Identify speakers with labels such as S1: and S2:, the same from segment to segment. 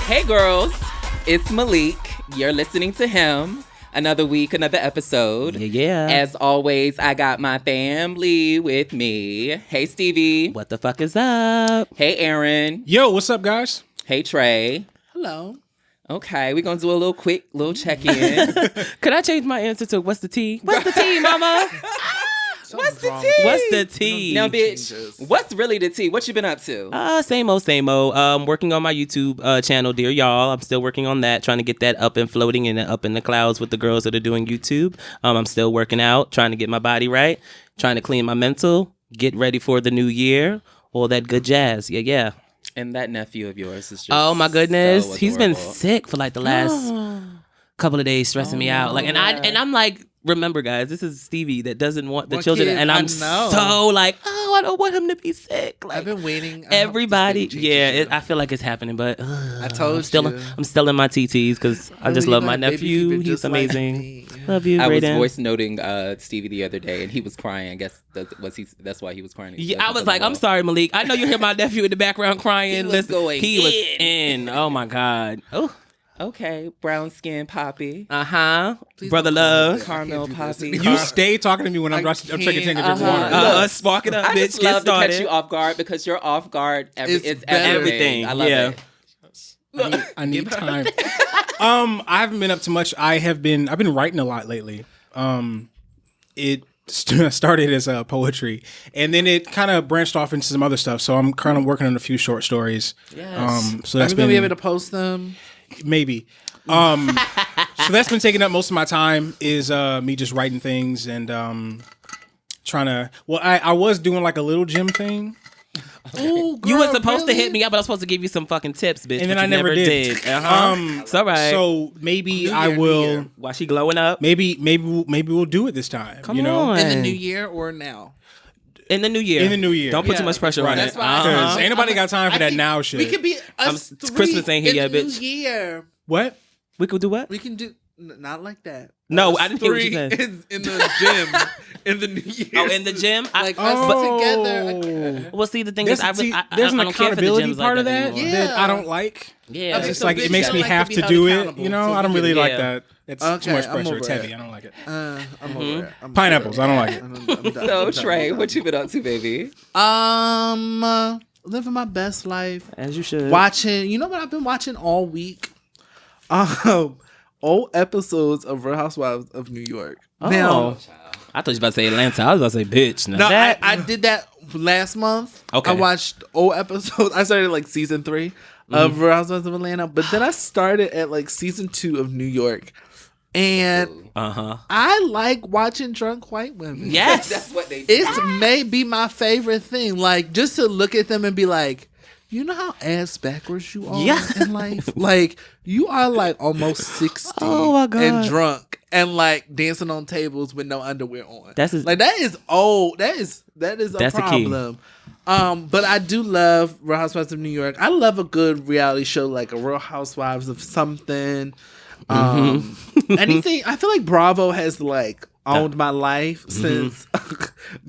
S1: Hey girls, it's Malik. You're listening to him. Another week, another episode.
S2: Yeah.
S1: As always, I got my family with me. Hey Stevie.
S2: What the fuck is up?
S1: Hey Aaron.
S3: Yo, what's up, guys?
S1: Hey Trey.
S4: Hello.
S1: Okay, we're gonna do a little quick check-in.
S2: Could I change my answer to what's the tea? What's the tea, mama?
S1: What's the tea?
S2: What's the tea?
S1: Now, bitch, what's really the tea? What you been up to?
S2: Same old. Working on my YouTube channel, dear y'all. I'm still working on that, trying to get that up and floating and up in the clouds with the girls that are doing YouTube. I'm still working out, trying to get my body right, trying to clean my mental, get ready for the new year, all that good jazz. Yeah.
S1: And that nephew of yours is just
S2: Oh my goodness,
S1: so
S2: he's been
S1: adorable.
S2: sick for like the last couple of days, stressing me out. Like, and I'm like, remember, guys, this is Stevie that doesn't want the children,
S4: kid,
S2: and I'm
S4: I know.
S2: so like, I don't want him to be sick. Like,
S4: I've been waiting.
S2: everybody, I feel like it's happening, but
S4: I told
S2: I'm still in my TTs because I just love my nephew. He's amazing. Love you,
S1: I was
S2: Brayden.
S1: voice noting Stevie the other day, and he was crying. I guess that's why he was crying.
S2: Yeah, I was like, I'm sorry, Malik. I know you hear my nephew in the background crying.
S1: He was going
S2: he was
S1: in.
S2: in. Oh my God. Oh.
S1: Okay, brown skin Poppy.
S2: Brother love.
S1: Caramel Poppy.
S3: You stay talking to me when I'm taking a drink of water.
S2: Spark it up,
S1: I
S2: bitch.
S1: just
S2: Get
S1: love to
S2: started.
S1: catch you off guard because you're off guard. It's
S4: better.
S1: everything. I love it.
S3: I need time. I haven't been up to much. I've been writing a lot lately. It started as poetry, and then it kind of branched off into some other stuff. So I'm kind of working on a few short stories.
S1: Yes.
S3: So
S4: Are
S3: that's
S4: we gonna
S3: been
S4: be able to post them?
S3: maybe. So that's been taking up most of my time is me just writing things and trying to. Well, I was doing like a little gym thing.
S4: Oh,
S2: You were supposed to hit me up, but I was supposed to give you some fucking tips, bitch.
S3: And then
S2: but
S3: I
S2: you
S3: never did.
S2: It's all right.
S3: So maybe I will.
S2: Why she glowing up?
S3: Maybe we'll do it this time.
S2: Come
S3: you know?
S2: on.
S4: in the new year or now?
S2: In the new year.
S3: In the new year.
S2: Don't put too
S4: Yeah.
S2: much pressure
S3: Right.
S2: on
S4: That's
S2: it.
S4: why I-
S3: Because ain't nobody got time for that now shit.
S4: We could be us three
S2: Christmas ain't here
S4: in
S2: yet,
S4: the
S2: bitch.
S4: New year.
S3: What?
S2: We could do what?
S4: We can do not like that.
S2: No,
S4: Us
S2: I didn't hear what you
S4: three
S2: said.
S4: in the gym in the new year.
S2: Oh, in the gym?
S4: Like us together.
S2: Well, see, the thing
S3: There's,
S2: is, I
S3: there's an
S2: don't care for the
S3: accountability
S2: gyms
S3: part
S2: like
S3: of that
S2: anymore.
S3: that I don't like.
S2: Yeah.
S3: It's just
S4: so
S3: like
S4: bitch,
S3: it makes
S4: you
S3: me
S4: like to
S3: have
S4: be
S3: to
S4: held
S3: do it.
S4: accountable,
S3: You know,
S4: so
S3: I don't
S4: we
S3: really
S4: can-
S3: like
S2: yeah.
S3: that. It's
S4: Okay,
S3: too much
S4: I'm
S3: pressure.
S4: over
S3: It's
S4: it.
S3: heavy. I don't like it.
S4: I'm over it. I'm
S3: Pineapples. I don't like it.
S4: I'm done.
S1: So Trey, what you been up to, baby?
S4: Living my best life.
S2: As you should.
S4: Watching, you know what I've been watching all week? Old episodes of Real Housewives of New York.
S2: Oh.
S4: Now,
S2: I thought you was about to say Atlanta. I was about to say bitch. Now
S4: no,
S2: that,
S4: I did that last month.
S2: Okay.
S4: I watched old episodes. I started like season 3 of Real Housewives of Atlanta, but then I started at like season 2 of New York. And I like watching drunk white women.
S2: Yes.
S1: That's what they do.
S4: It may be my favorite thing. Like, just to look at them and be like, you know how ass backwards you are in life? Like, you are like almost 60
S2: my God.
S4: and drunk and like dancing on tables with no underwear on.
S2: That
S4: is old. That is a
S2: That's the key.
S4: problem. But I do love Real Housewives of New York. I love a good reality show like a Real Housewives of something. Anything. I feel like Bravo has like owned my life since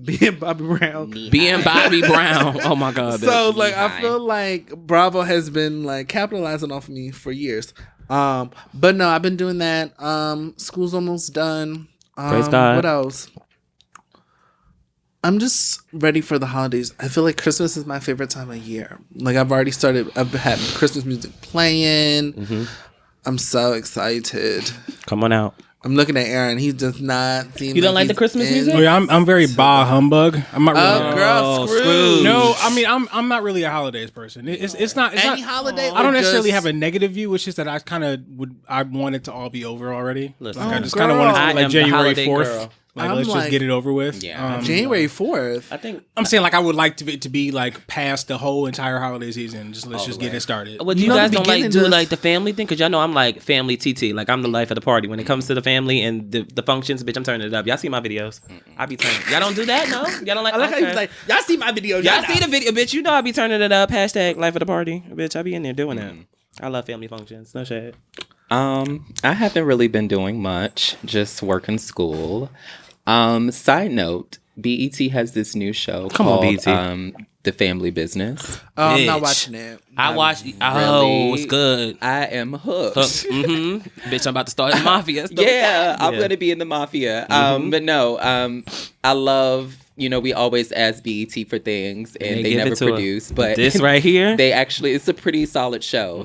S4: being Bobby Brown.
S2: being Bobby Brown. Oh my God.
S4: So
S2: bitch.
S4: like I feel like Bravo has been like capitalizing off me for years. But no, I've been doing that. School's almost done.
S2: Praise God.
S4: What else? I'm just ready for the holidays. I feel like Christmas is my favorite time of year. Like I've had Christmas music playing. I'm so excited.
S2: Come on out.
S4: I'm looking at Aaron. He does not seem.
S2: You don't like
S4: he's
S2: the Christmas
S4: in-
S2: music?
S3: Oh, yeah, I'm very bah humbug. I'm not really.
S4: Oh, girl,
S2: Scrooge.
S4: Scrooge.
S3: No, I mean I'm not really a holidays person. It's not.
S4: Any holiday.
S3: I don't
S4: or
S3: necessarily
S4: just-
S3: have a negative view. It's just that I want it to all be over already.
S2: Listen.
S3: Like, I
S4: Oh,
S3: just kind of want it
S2: I
S3: to be
S2: am
S3: like
S2: the
S3: January
S2: holiday
S3: 4th.
S2: girl.
S3: Like,
S4: I'm
S3: let's
S4: like-
S3: just get it over with.
S1: Yeah.
S4: January 4th.
S2: I think.
S3: I'm saying like I would like it to be like past the whole entire holiday season. Let's just get it started.
S2: Well, you
S4: You know,
S2: guys
S4: the
S2: don't like
S4: beginning
S2: do
S4: just-
S2: like the family thing? Because y'all know I'm like family TT. Like I'm the life of the party. When it comes to the family and the functions, bitch, I'm turning it up. Y'all see my videos. I be turning. Y'all don't do that? No? Y'all don't like
S4: I like how
S2: okay.
S4: he's like, y'all see my video.
S2: Y'all see the video, bitch. You know I be turning it up. Hashtag life of the party. Bitch, I be in there doing that. I love family functions. No shade.
S1: I haven't really been doing much, just working school. Side note, BET has this new show
S2: Come on,
S1: called
S2: BET.
S1: The Family Business.
S4: Oh, I'm not
S2: Bitch.
S4: watching it.
S2: I watched. Oh,
S1: Really?
S2: it's good.
S1: I am hooked.
S2: Bitch, I'm about to start the mafia.
S1: Yeah, I'm gonna be in the mafia. But no, I love. We always ask BET for things, and they
S2: give
S1: never
S2: it to us.
S1: produce. But
S2: This right here,
S1: it's a pretty solid show.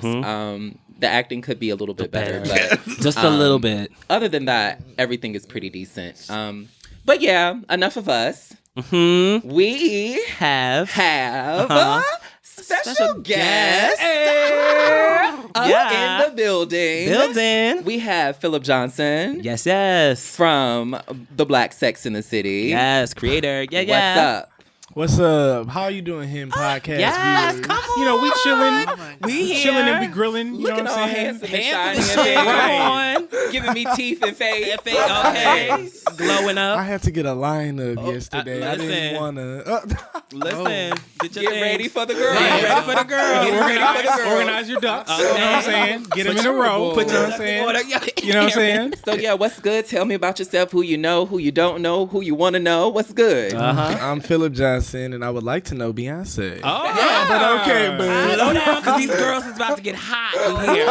S1: The acting could be a little bit better, but
S2: just a little bit.
S1: other than that, everything is pretty decent. But yeah, enough of us. We
S2: Have
S1: special guest
S2: Yeah.
S1: in the building. We have Philip Johnson
S2: Yes.
S1: from the Black Sex in the City.
S2: Yes, creator. Yeah, yeah.
S1: What's up?
S5: What's up? How you doing, him podcast?
S2: Yes,
S5: viewers?
S2: come on.
S3: You know, we chilling.
S2: We here.
S3: Chilling and we grilling. You
S1: Looking
S3: know what
S1: all
S3: I'm saying?
S1: handsome and
S2: Hands
S1: shiny
S2: and
S1: and
S2: shit.
S1: big.
S2: Come on.
S1: Giving me teeth and face.
S2: Okay. Glowing
S5: I
S2: up.
S5: had to get a lineup yesterday. I
S2: listen.
S5: didn't want to.
S2: Listen. Get your
S1: Get
S2: things.
S1: ready for the girl.
S2: Get ready for the girl.
S1: Get ready for the girl.
S3: Organize your ducks. You know what I'm saying? Get them in a row.
S1: Put
S3: You know what I'm saying? You know what I'm saying?
S1: So yeah, what's good? Tell me about yourself. Who you know, who you don't know, who you want to know. What's good?
S5: I'm Philip Johnson, and I would like to know Beyonce.
S2: Oh,
S1: Yeah.
S5: But okay, but
S2: slow down, because these girls is about to get hot in here.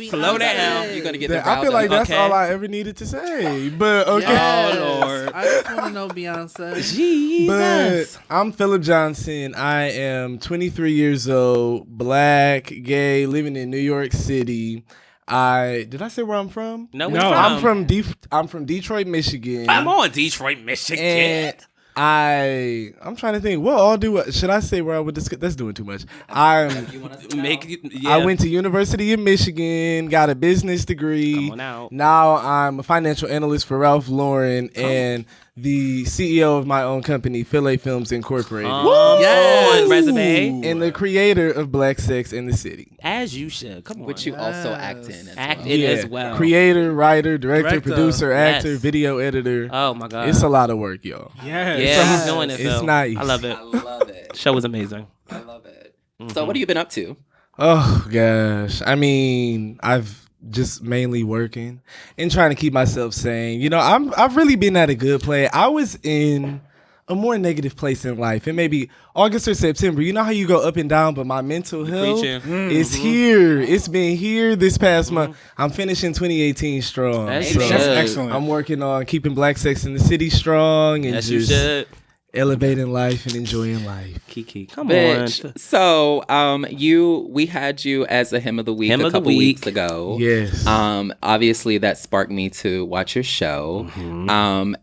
S2: Slow down.
S1: You're gonna get
S5: that-
S1: the
S5: I feel like that's
S2: Okay.
S5: all I ever needed to say. But okay.
S2: Oh, Lord.
S4: I just want to know Beyonce.
S2: Jesus.
S5: But I'm Philip Johnson. I am 23 years old, black, gay, living in New York City. Did I say where I'm from?
S2: No,
S3: No.
S5: I'm from Detroit, Michigan.
S2: I'm on Detroit, Michigan.
S5: And I'm trying to think. What all do? Should I say where I would discuss? That's doing too much. I went to University of Michigan, got a business degree.
S2: Come on out.
S5: Now I'm a financial analyst for Ralph Lauren and the CEO of my own company, Filet Films Incorporated,
S2: Yes. Resume.
S5: and the creator of Black Sex in the City.
S2: As you should. Come on.
S1: Which you also act in.
S2: act
S1: well.
S2: in as well.
S5: Creator, writer, director, producer, actor,
S2: Yes.
S5: video editor.
S2: Oh, my God.
S5: It's a lot of work, y'all.
S3: Yes.
S2: Yeah, he's doing it.
S5: It's
S2: Phil.
S5: nice.
S2: I love it.
S1: I love it.
S2: Show was amazing.
S1: I love it. So what have you been up to?
S5: Oh gosh. I mean, I've just mainly working and trying to keep myself sane. I've really been at a good place. I was in a more negative place in life, and maybe August or September. You know how you go up and down, but my mental health is here. It's been here this past month. I'm finishing 2018 strong.
S2: As
S5: So
S2: you
S3: That's
S2: should.
S3: excellent.
S5: I'm working on keeping Black Sex in the City strong and
S2: As you
S5: just
S2: should.
S5: elevating life and enjoying life.
S2: Kiki, come
S1: Bitch.
S2: on.
S1: So, we had you as a hymn of the week
S2: Hymn
S1: a
S2: of the
S1: couple
S2: week.
S1: weeks ago.
S5: Yes.
S1: Obviously that sparked me to watch your show.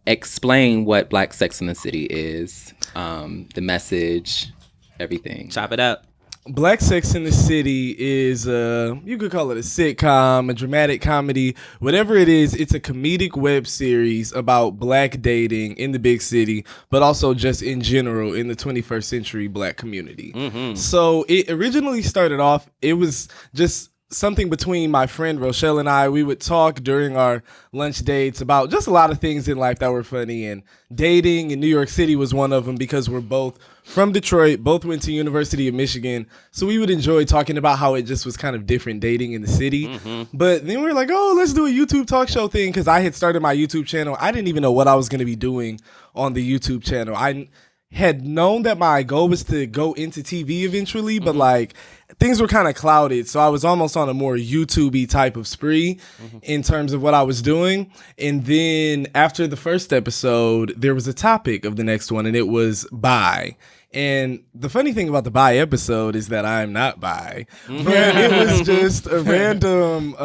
S1: Explain what Black Sex in the City is. The message, everything.
S2: Chop it up.
S5: Black Sex in the City is you could call it a sitcom, a dramatic comedy, whatever it is. It's a comedic web series about black dating in the big city, but also just in general in the 21st century black community. So it originally started off, it was just something between my friend Rochelle and I. We would talk during our lunch dates about just a lot of things in life that were funny, and dating in New York City was one of them because we're both from Detroit, both went to University of Michigan, so we would enjoy talking about how it just was kind of different dating in the city. But then we were like, oh, let's do a YouTube talk show thing, because I had started my YouTube channel. I didn't even know what I was going to be doing on the YouTube channel. I had known that my goal was to go into TV eventually, but like things were kind of clouded. So I was almost on a more YouTube-y type of spree in terms of what I was doing. And then after the first episode, there was a topic of the next one, and it was bi. And the funny thing about the bi episode is that I'm not bi, but it was just a random,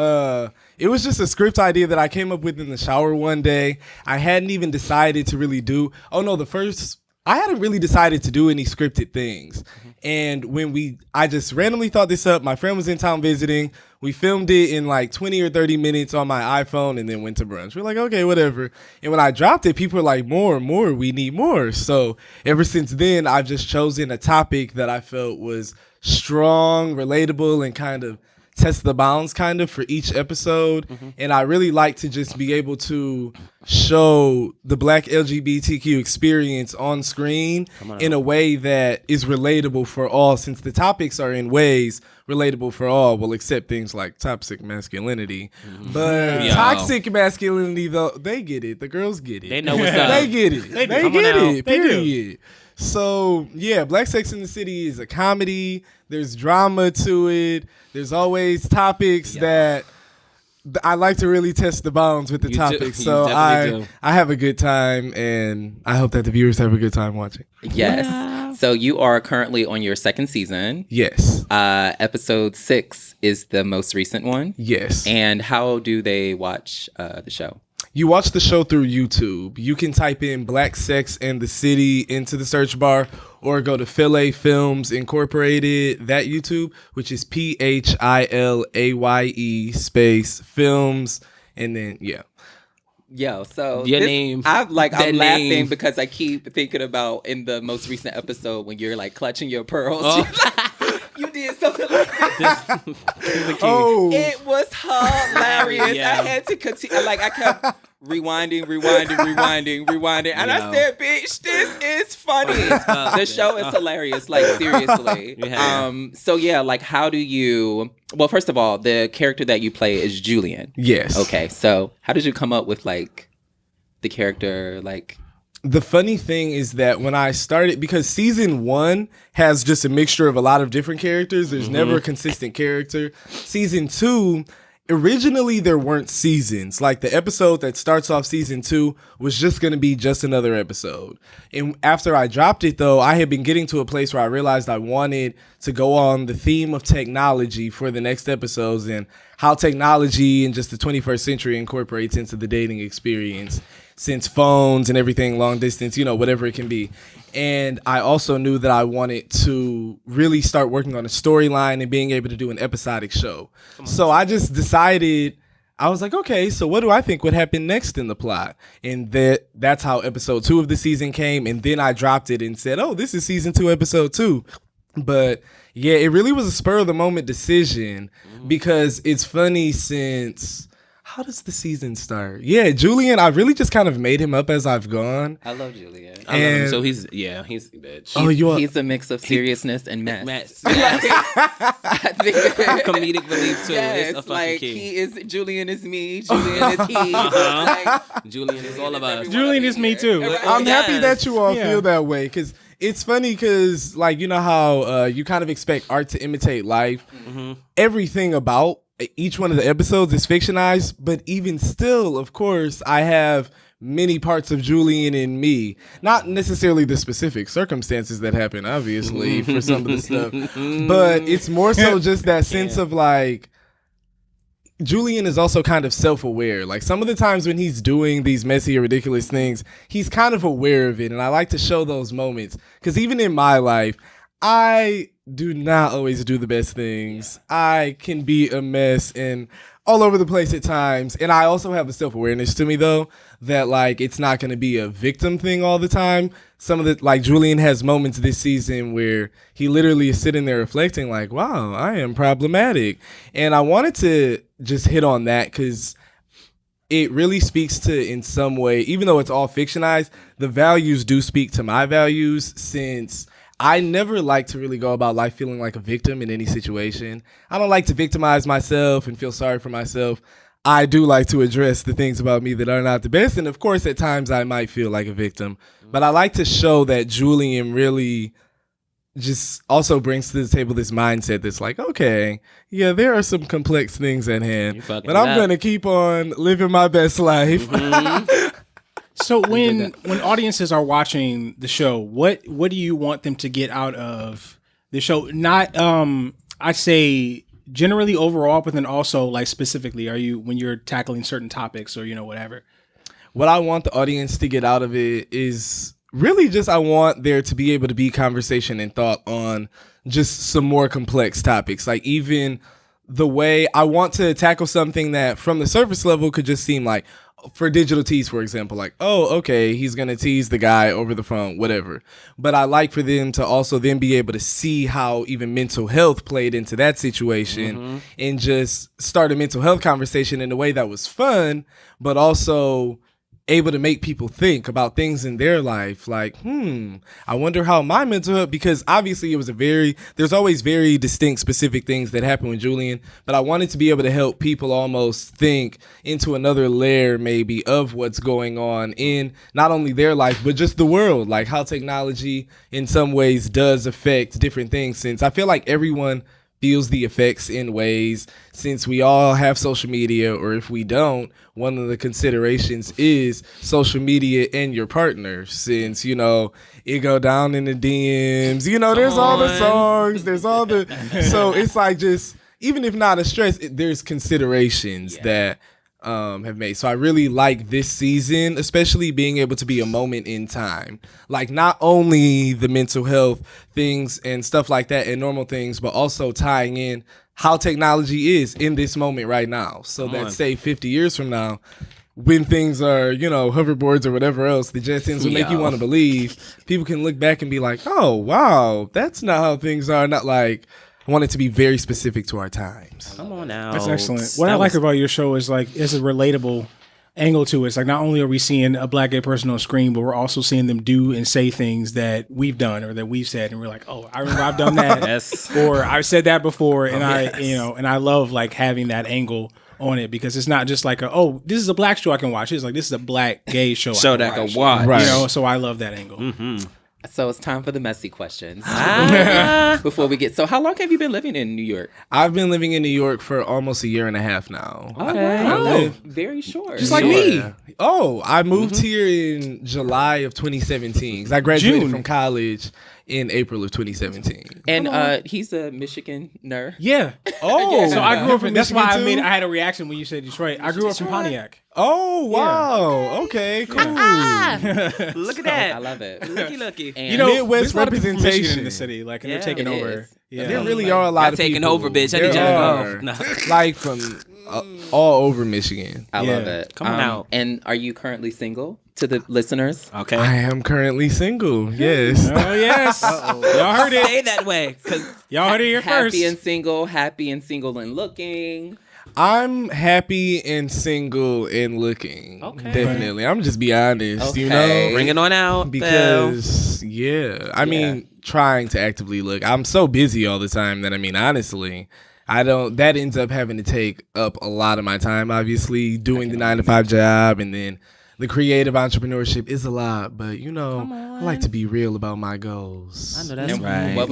S5: it was just a script idea that I came up with in the shower one day. I hadn't even decided to really do, I hadn't really decided to do any scripted things. And I just randomly thought this up. My friend was in town visiting. We filmed it in like 20 or 30 minutes on my iPhone and then went to brunch. We're like, okay, whatever. And when I dropped it, people were like, more, we need more. So ever since then, I've just chosen a topic that I felt was strong, relatable, and kind of test the bounds kind of for each episode. And I really like to just be able to show the black LGBTQ experience on screen in a way that is relatable for all, since the topics are in ways relatable for all. Well, except things like toxic masculinity. But
S2: Yo.
S5: toxic masculinity, though, they get it. The girls get it.
S2: They know what's up.
S5: They get it. They
S2: Come
S5: get
S2: on
S5: it.
S3: They do.
S5: Period. So, yeah, Black Sex in the City is a comedy. There's drama to it. There's always topics that I like to really test the bounds with the
S2: You do.
S5: topics.
S2: You
S5: So
S2: definitely do.
S5: I have a good time, and I hope that the viewers have a good time watching.
S1: Yes. So you are currently on your second season.
S5: Yes.
S1: Episode 6 is the most recent one.
S5: Yes.
S1: And how do they watch the show?
S5: You watch the show through YouTube. You can type in Black Sex and the City into the search bar, or go to Philae Films Incorporated, that YouTube, which is PHILAYE space films, and then
S1: Yo, so
S2: Your name.
S1: I'm
S2: That
S1: laughing
S2: name.
S1: because I keep thinking about in the most recent episode when you're like clutching your pearls. You did something like that.
S5: Oh,
S1: It was hilarious.
S2: Yeah.
S1: I had to continue. Like I kept rewinding, and I said, "Bitch, this is funny." The show is hilarious. Like seriously.
S2: Yeah.
S1: So yeah, like how do you? Well, first of all, the character that you play is Julian.
S5: yes.
S1: Okay, so how did you come up with like the character? Like,
S5: The funny thing is that when I started, because season 1 has just a mixture of a lot of different characters, there's never a consistent character. Season 2, originally there weren't seasons. Like the episode that starts off season 2 was just going to be just another episode. And after I dropped it, though, I had been getting to a place where I realized I wanted to go on the theme of technology for the next episodes and how technology and just the 21st century incorporates into the dating experience, since phones and everything, long distance, whatever it can be. And I also knew that I wanted to really start working on a storyline and being able to do an episodic show. So I just decided, I was like, okay, so what do I think would happen next in the plot? And that's how episode 2 of the season came. And then I dropped it and said, oh, this is season 2, episode 2. But yeah, it really was a spur of the moment decision, because it's funny since... How does the season start? Yeah, Julian, I really just kind of made him up as I've gone.
S1: I love Julian.
S2: I love him.
S5: And-
S2: So he's bitch.
S5: Oh, you are...
S1: He's a mix of seriousness and mess.
S2: Mess.
S1: I think
S2: Comedic relief too.
S1: Yes,
S2: It's a fucking
S1: like
S2: key.
S1: Julian is me, Julian is he.
S2: Julian is all of us.
S3: Julian is me too.
S5: I'm happy
S2: yes.
S5: that you all
S3: Yeah.
S5: feel that way, because it's funny, because like, you know how you kind of expect art to imitate life. Everything about each one of the episodes is fictionized, but even still, of course, I have many parts of Julian in me. Not necessarily the specific circumstances that happen, obviously, for some of the stuff, but it's more so just that sense of like, Julian is also kind of self-aware. Like some of the times when he's doing these messy or ridiculous things, he's kind of aware of it. And I like to show those moments, because even in my life, I do not always do the best things. I can be a mess and all over the place at times. And I also have a self-awareness to me, though, that like it's not going to be a victim thing all the time. Some of the, like Julian has moments this season where he literally is sitting there reflecting like, wow, I am problematic. And I wanted to just hit on that because it really speaks to, in some way, even though it's all fictionized, the values do speak to my values, since I never like to really go about life feeling like a victim in any situation. I don't like to victimize myself and feel sorry for myself. I do like to address the things about me that are not the best. And of course, at times I might feel like a victim. But I like to show that Julian really just also brings to the table this mindset that's like, okay, yeah, there are some complex things at hand, but I'm going to keep on living my best life.
S3: So when audiences are watching the show, what do you want them to get out of the show? Not I say generally overall, but then also like specifically, are you, when you're tackling certain topics or whatever?
S5: What I want the audience to get out of it is really just, I want there to be able to be conversation and thought on just some more complex topics. Like even the way I want to tackle something that from the surface level could just seem like, for digital tease, for example, like, oh, okay, he's going to tease the guy over the phone, whatever. But I like for them to also then be able to see how even mental health played into that situation and just start a mental health conversation in a way that was fun, but also able to make people think about things in their life. Like, I wonder how my mental health, because obviously it was there's always very distinct, specific things that happen with Julian, but I wanted to be able to help people almost think into another layer maybe of what's going on in not only their life, but just the world, like how technology in some ways does affect different things, since I feel like everyone feels the effects in ways, since we all have social media, or if we don't, one of the considerations is social media and your partner, since, you know, it go down in the DMs, you know, there's all the songs, there's all the, so it's like just, even if not a stress, there's considerations that have made. So I really like this season, especially being able to be a moment in time. Like not only the mental health things and stuff like that and normal things, but also tying in how technology is in this moment right now. So that say 50 years from now, when things are, you know, hoverboards or whatever else, the Jetsons will make you want to believe, people can look back and be like, oh, wow, that's not how things are. Not like, I want it to be very specific to our times.
S2: Come on now.
S3: That's excellent. What I like about your show is like it's a relatable angle to it. It's like not only are we seeing a Black gay person on screen, but we're also seeing them do and say things that we've done or that we've said, and we're like, oh, I remember I've done that,
S2: Yes.
S3: or I've said that before, and I love like having that angle on it, because it's not just like this is a Black show I can watch. It's like this is a Black gay show.
S2: That I can watch.
S5: Right.
S3: You know, so I love that angle.
S2: Mm-hmm.
S1: So it's time for the messy questions. Before we get, so how long have you been living in New York?
S5: I've been living in New York for almost a year and a half now.
S1: Okay.
S3: Oh.
S1: Very short.
S3: Just like me.
S5: Oh, I moved here in July of 2017. 'Cause I graduated from college in April of 2017.
S1: And he's a Michiganer.
S3: Yeah.
S5: Oh,
S3: So I grew up in. That's why I
S5: Michigan
S3: made.
S5: too?
S3: I had a reaction when you said Detroit. I grew up in Pontiac.
S5: Oh, wow. Okay, cool.
S2: Look at that.
S1: I love it.
S2: Looky.
S1: And
S3: You know,
S5: Midwest
S3: there's a lot of people from Michigan
S5: representation
S3: in the city, like, and
S2: Yeah,
S3: they're taking
S1: it
S3: over.
S1: is.
S3: Yeah,
S5: There really are a lot
S2: Got
S5: of
S2: taken
S5: people.
S2: over, bitch. I need you to
S5: There
S2: go.
S5: are.
S2: No.
S5: Like from all over Michigan.
S1: I love
S3: Yeah.
S1: it.
S2: Come on out.
S1: And are you currently single? To the listeners,
S2: Okay.
S5: I am currently single. Yes.
S3: Oh yes, y'all heard it.
S2: Stay that way. 'Cause
S3: Y'all heard it here first.
S1: happy and single and looking.
S5: I'm happy and single and looking.
S2: Okay.
S5: Definitely. I'm just be honest, you
S1: Okay.
S5: know?
S2: bring it on out.
S5: Because I mean, trying to actively look. I'm so busy all the time that, I mean, honestly, that ends up having to take up a lot of my time, obviously, doing the 9-to-5 job, and then the creative entrepreneurship is a lot, but you know, I like to be real about my goals.
S2: I know that's
S1: And
S2: right.
S1: What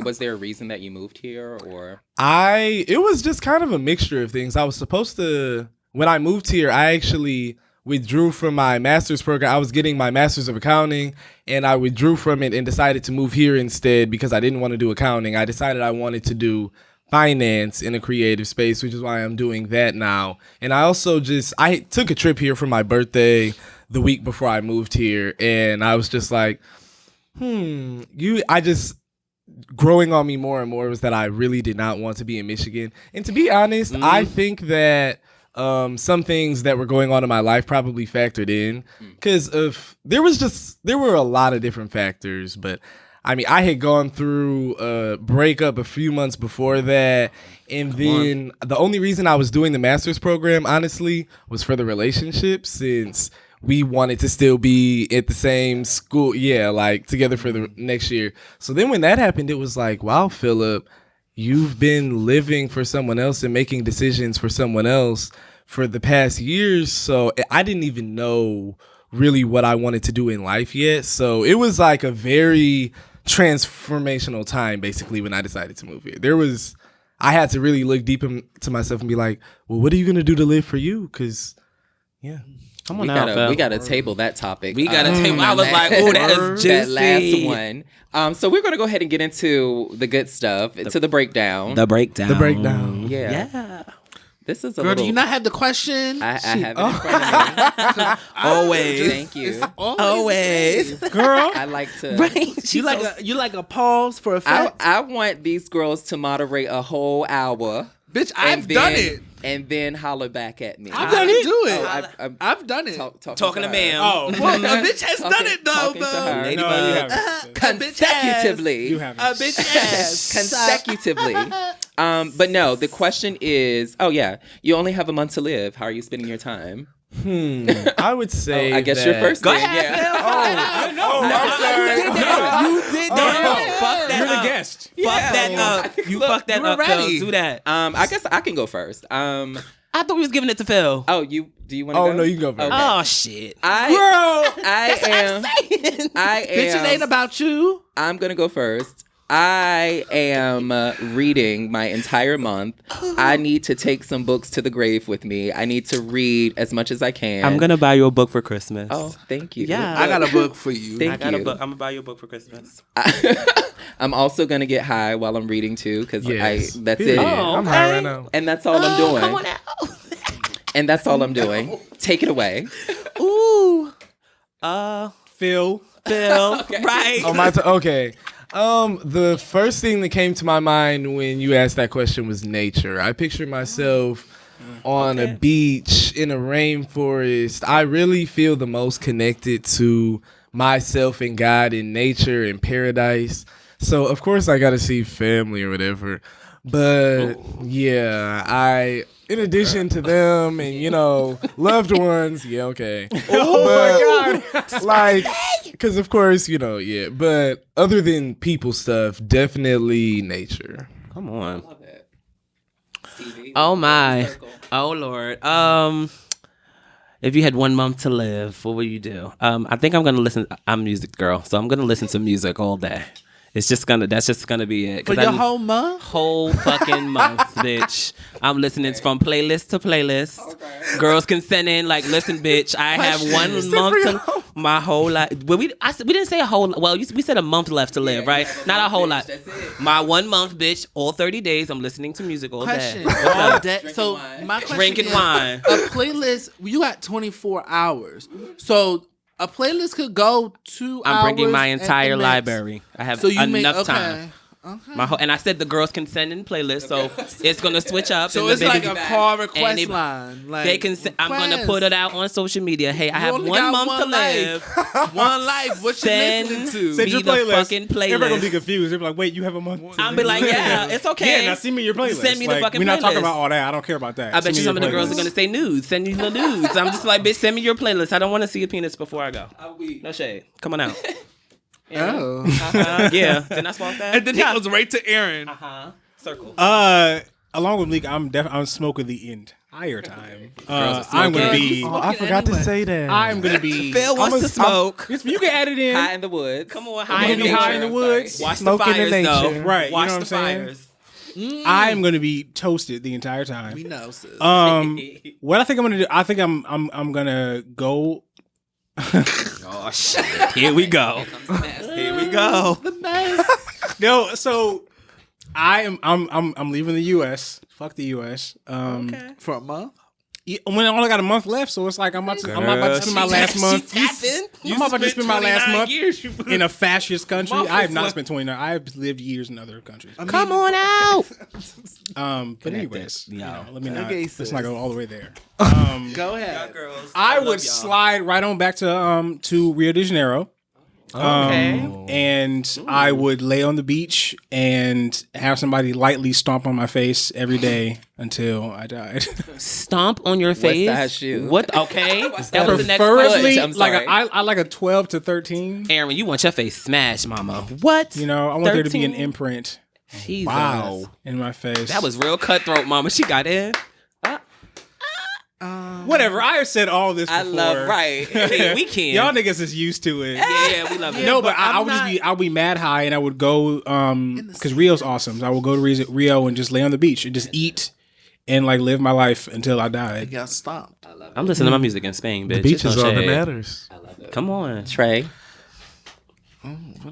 S1: was there a reason that you moved here, or?
S5: It was just kind of a mixture of things. I was supposed to, when I moved here, I actually withdrew from my master's program. I was getting my master's of accounting, and I withdrew from it and decided to move here instead because I didn't want to do accounting. I decided I wanted to do finance in a creative space, which is why I'm doing that now. And I also I took a trip here for my birthday the week before I moved here, and I was just like, growing on me more and more was that I really did not want to be in Michigan. And to be honest, I think that some things that were going on in my life probably factored in, because there were a lot of different factors, but I mean, I had gone through a breakup a few months before that, and then the only reason I was doing the master's program, honestly, was for the relationship, since we wanted to still be at the same school, like together for the next year. So then when that happened, it was like, wow, Philip, you've been living for someone else and making decisions for someone else for the past years. So I didn't even know really what I wanted to do in life yet. So it was like a very transformational time, basically, when I decided to move here. I had to really look deep into myself and be like, well, what are you going to do to live for you? Because,
S2: Come on out.
S1: We got to table that topic.
S2: We got to table. I was like, oh, that is juicy.
S1: That last one. So we're going to go ahead and get into the good stuff, to the breakdown.
S2: The breakdown.
S1: Yeah. This is a
S4: Girl,
S1: little...
S4: do you not have the question?
S1: I have it in front of me.
S2: Always.
S1: Thank you.
S2: Always.
S3: Girl.
S1: I like to...
S2: Right.
S4: You like a pause for a fact?
S1: I want these girls to moderate a whole hour.
S4: Bitch, I've done it.
S1: And then holler back at me.
S4: I've done it. Do it.
S1: Oh,
S4: I've done it.
S2: Talking to ma'am.
S3: Oh,
S4: Well, a bitch has done it though,
S1: talking to her.
S2: Ladybug.
S3: no, you haven't.
S1: Consecutively.
S3: You haven't.
S4: A bitch ass.
S1: Consecutively. But no, the question is, you only have a month to live. How are you spending your time?
S5: I would say.
S1: I guess you're first.
S2: Go
S1: then,
S2: ahead,
S1: yeah.
S2: Phil.
S5: I'm sorry.
S2: You did that. Fuck that
S3: You're
S2: up.
S3: the guest.
S2: Fuck that up. You fucked that
S4: we're
S2: up,
S4: ready.
S2: Phil. Do that.
S1: I guess I can go first.
S2: I thought we was giving it to Phil.
S1: Oh, do you want to
S5: Oh,
S1: go?
S5: no, you can go first.
S1: Okay.
S2: Oh, shit.
S1: I am.
S4: Bitch, it ain't about you.
S1: I'm gonna go first. I am reading my entire month. I need to take some books to the grave with me. I need to read as much as I can.
S2: I'm going to buy you a book for Christmas.
S1: Oh, thank you.
S2: Yeah.
S4: I got a book for you.
S1: Thank
S2: I got
S1: you.
S2: a book. I'm going to buy you a book for Christmas.
S1: I'm also gonna get high while I'm reading too, because
S5: Yes.
S1: that's
S5: Period.
S1: it.
S2: Oh,
S5: I'm high
S2: okay.
S5: right now.
S1: And that's all I'm doing.
S2: Come on out.
S1: And that's all I'm doing. Take it away.
S2: Ooh.
S3: Phil.
S2: Phil. Right.
S5: Oh, my okay. The first thing that came to my mind when you asked that question was nature. I picture myself on a beach in a rainforest. I really feel the most connected to myself and God in nature and paradise. So of course I got to see family or whatever. But yeah, in addition to them and, loved ones, yeah, okay. Oh my God. Like, because of course, yeah. But other than people stuff, definitely nature.
S2: Come on.
S1: Love it. Stevie,
S2: Oh, my.
S1: circle.
S2: Oh, Lord. If you had 1 month to live, what would you do? I think I'm going to listen. I'm a music girl, so I'm going to listen to music all day. That's just gonna be it.
S4: For your whole month?
S2: Whole fucking month, bitch. I'm listening from playlist to playlist. Okay. Girls can send in like, listen, bitch. I have 1 month to my whole life. Well, we didn't say a whole. Well, we said a month left to live, right? Not a whole lot.
S1: That's it.
S2: My 1 month, bitch. All 30 days, I'm listening to music all
S4: Question.
S2: day.
S4: All day. So
S1: wine.
S4: my question
S2: Drinking
S4: is,
S2: wine.
S4: a playlist, you got 24 hours. So a playlist could go 2 hours.
S2: I'm bringing my
S4: at the
S2: entire
S4: max.
S2: library. I have
S4: So you
S2: enough
S4: make,
S2: time.
S4: Okay.
S2: And I said the girls can send in playlists, so it's gonna switch up.
S4: So
S2: and
S4: it's
S2: the
S4: like
S2: baby-
S4: a call
S2: and
S4: request
S2: it-
S4: line. Like,
S2: They can. I'm gonna
S4: request.
S2: put it out on social media. Hey, I
S4: You
S2: have
S4: only
S2: 1
S4: got
S2: month to
S4: one
S2: live.
S4: life. One life. What you
S2: Send
S4: listening to?
S3: Send
S2: me
S3: your
S2: the
S3: playlist.
S2: fucking
S3: Everybody gonna be
S2: playlist.
S3: confused. They'll be like, wait, you have a month?
S2: I'll be like, yeah, it's okay.
S3: Yeah, now send me your playlist.
S2: Send me the
S3: Like,
S2: fucking
S3: we're not talking
S2: playlist.
S3: about all that. I don't care about that.
S2: I bet
S3: Send
S2: you
S3: me
S2: some of
S3: your
S2: the girls are
S3: playlist.
S2: gonna say nudes. Send you the nudes. I'm just like, bitch, send me your playlist. I don't want to see a penis before I go. No shade. Come on out.
S4: Oh.
S2: Yeah. Didn't I smoke that?
S4: And then he goes right to Aaron.
S2: Circle.
S3: Along with Leak, I'm smoking the entire time. I'm
S2: smoking.
S3: gonna be.
S5: Oh, I forgot to say that.
S3: I'm gonna be.
S2: Phil wants to smoke.
S3: You can add it in.
S1: High in the woods.
S2: Come on,
S3: I'm gonna be high in the woods.
S2: Watch the
S5: Smoking
S2: fires,
S5: in
S2: though.
S5: nature.
S3: Right, you
S2: Watch
S3: know what
S2: the
S3: I'm saying?
S2: fires.
S3: I'm gonna be toasted the entire time.
S4: We know, sis.
S3: What I think I'm gonna do? I think I'm gonna go.
S2: Oh shit! Here we go. Here we go.
S3: No, so I'm leaving the U.S. Fuck the U.S.
S4: For a month?
S3: When I only got a month left, so it's like I'm about to spend my last month. I'm about to spend my last month in a fascist country. I have not spent 29. I have lived years in other countries.
S2: Come on out.
S3: But anyways, let me not.
S4: Okay,
S3: Let's
S4: sis.
S3: not go all the way there.
S4: Go ahead.
S2: Girls,
S3: I
S2: love
S3: would
S2: y'all.
S3: slide right on back to Rio de Janeiro. And I would lay on the beach and have somebody lightly stomp on my face every day until I died.
S2: Stomp on your face.
S1: size shoe?
S2: What? Okay. That was the next
S3: Preferably,
S2: question.
S1: I'm
S3: like
S1: sorry.
S3: I like a 12 to 13.
S2: Aaron, you want your face smashed, mama. What?
S3: You know, I want there to be an
S2: 13?
S3: imprint
S2: Jesus.
S3: in my face.
S2: That was real cutthroat, mama. She got in.
S3: whatever. I have said all this before.
S1: I love right.
S2: Yeah, we can.
S3: Y'all niggas is used to it.
S2: Yeah, we love it.
S3: No, but I
S4: I'm
S3: would just
S4: not-
S3: I'll be mad high and I would go because Rio's awesome. So I would go to Rio and just lay on the beach and just eat and like live my life until I died.
S4: Got stopped.
S2: I'm listening to my music in Spain, bitch.
S5: The beach
S2: It's no
S5: is all that
S2: shade.
S5: matters.
S2: Come on.
S1: Trey.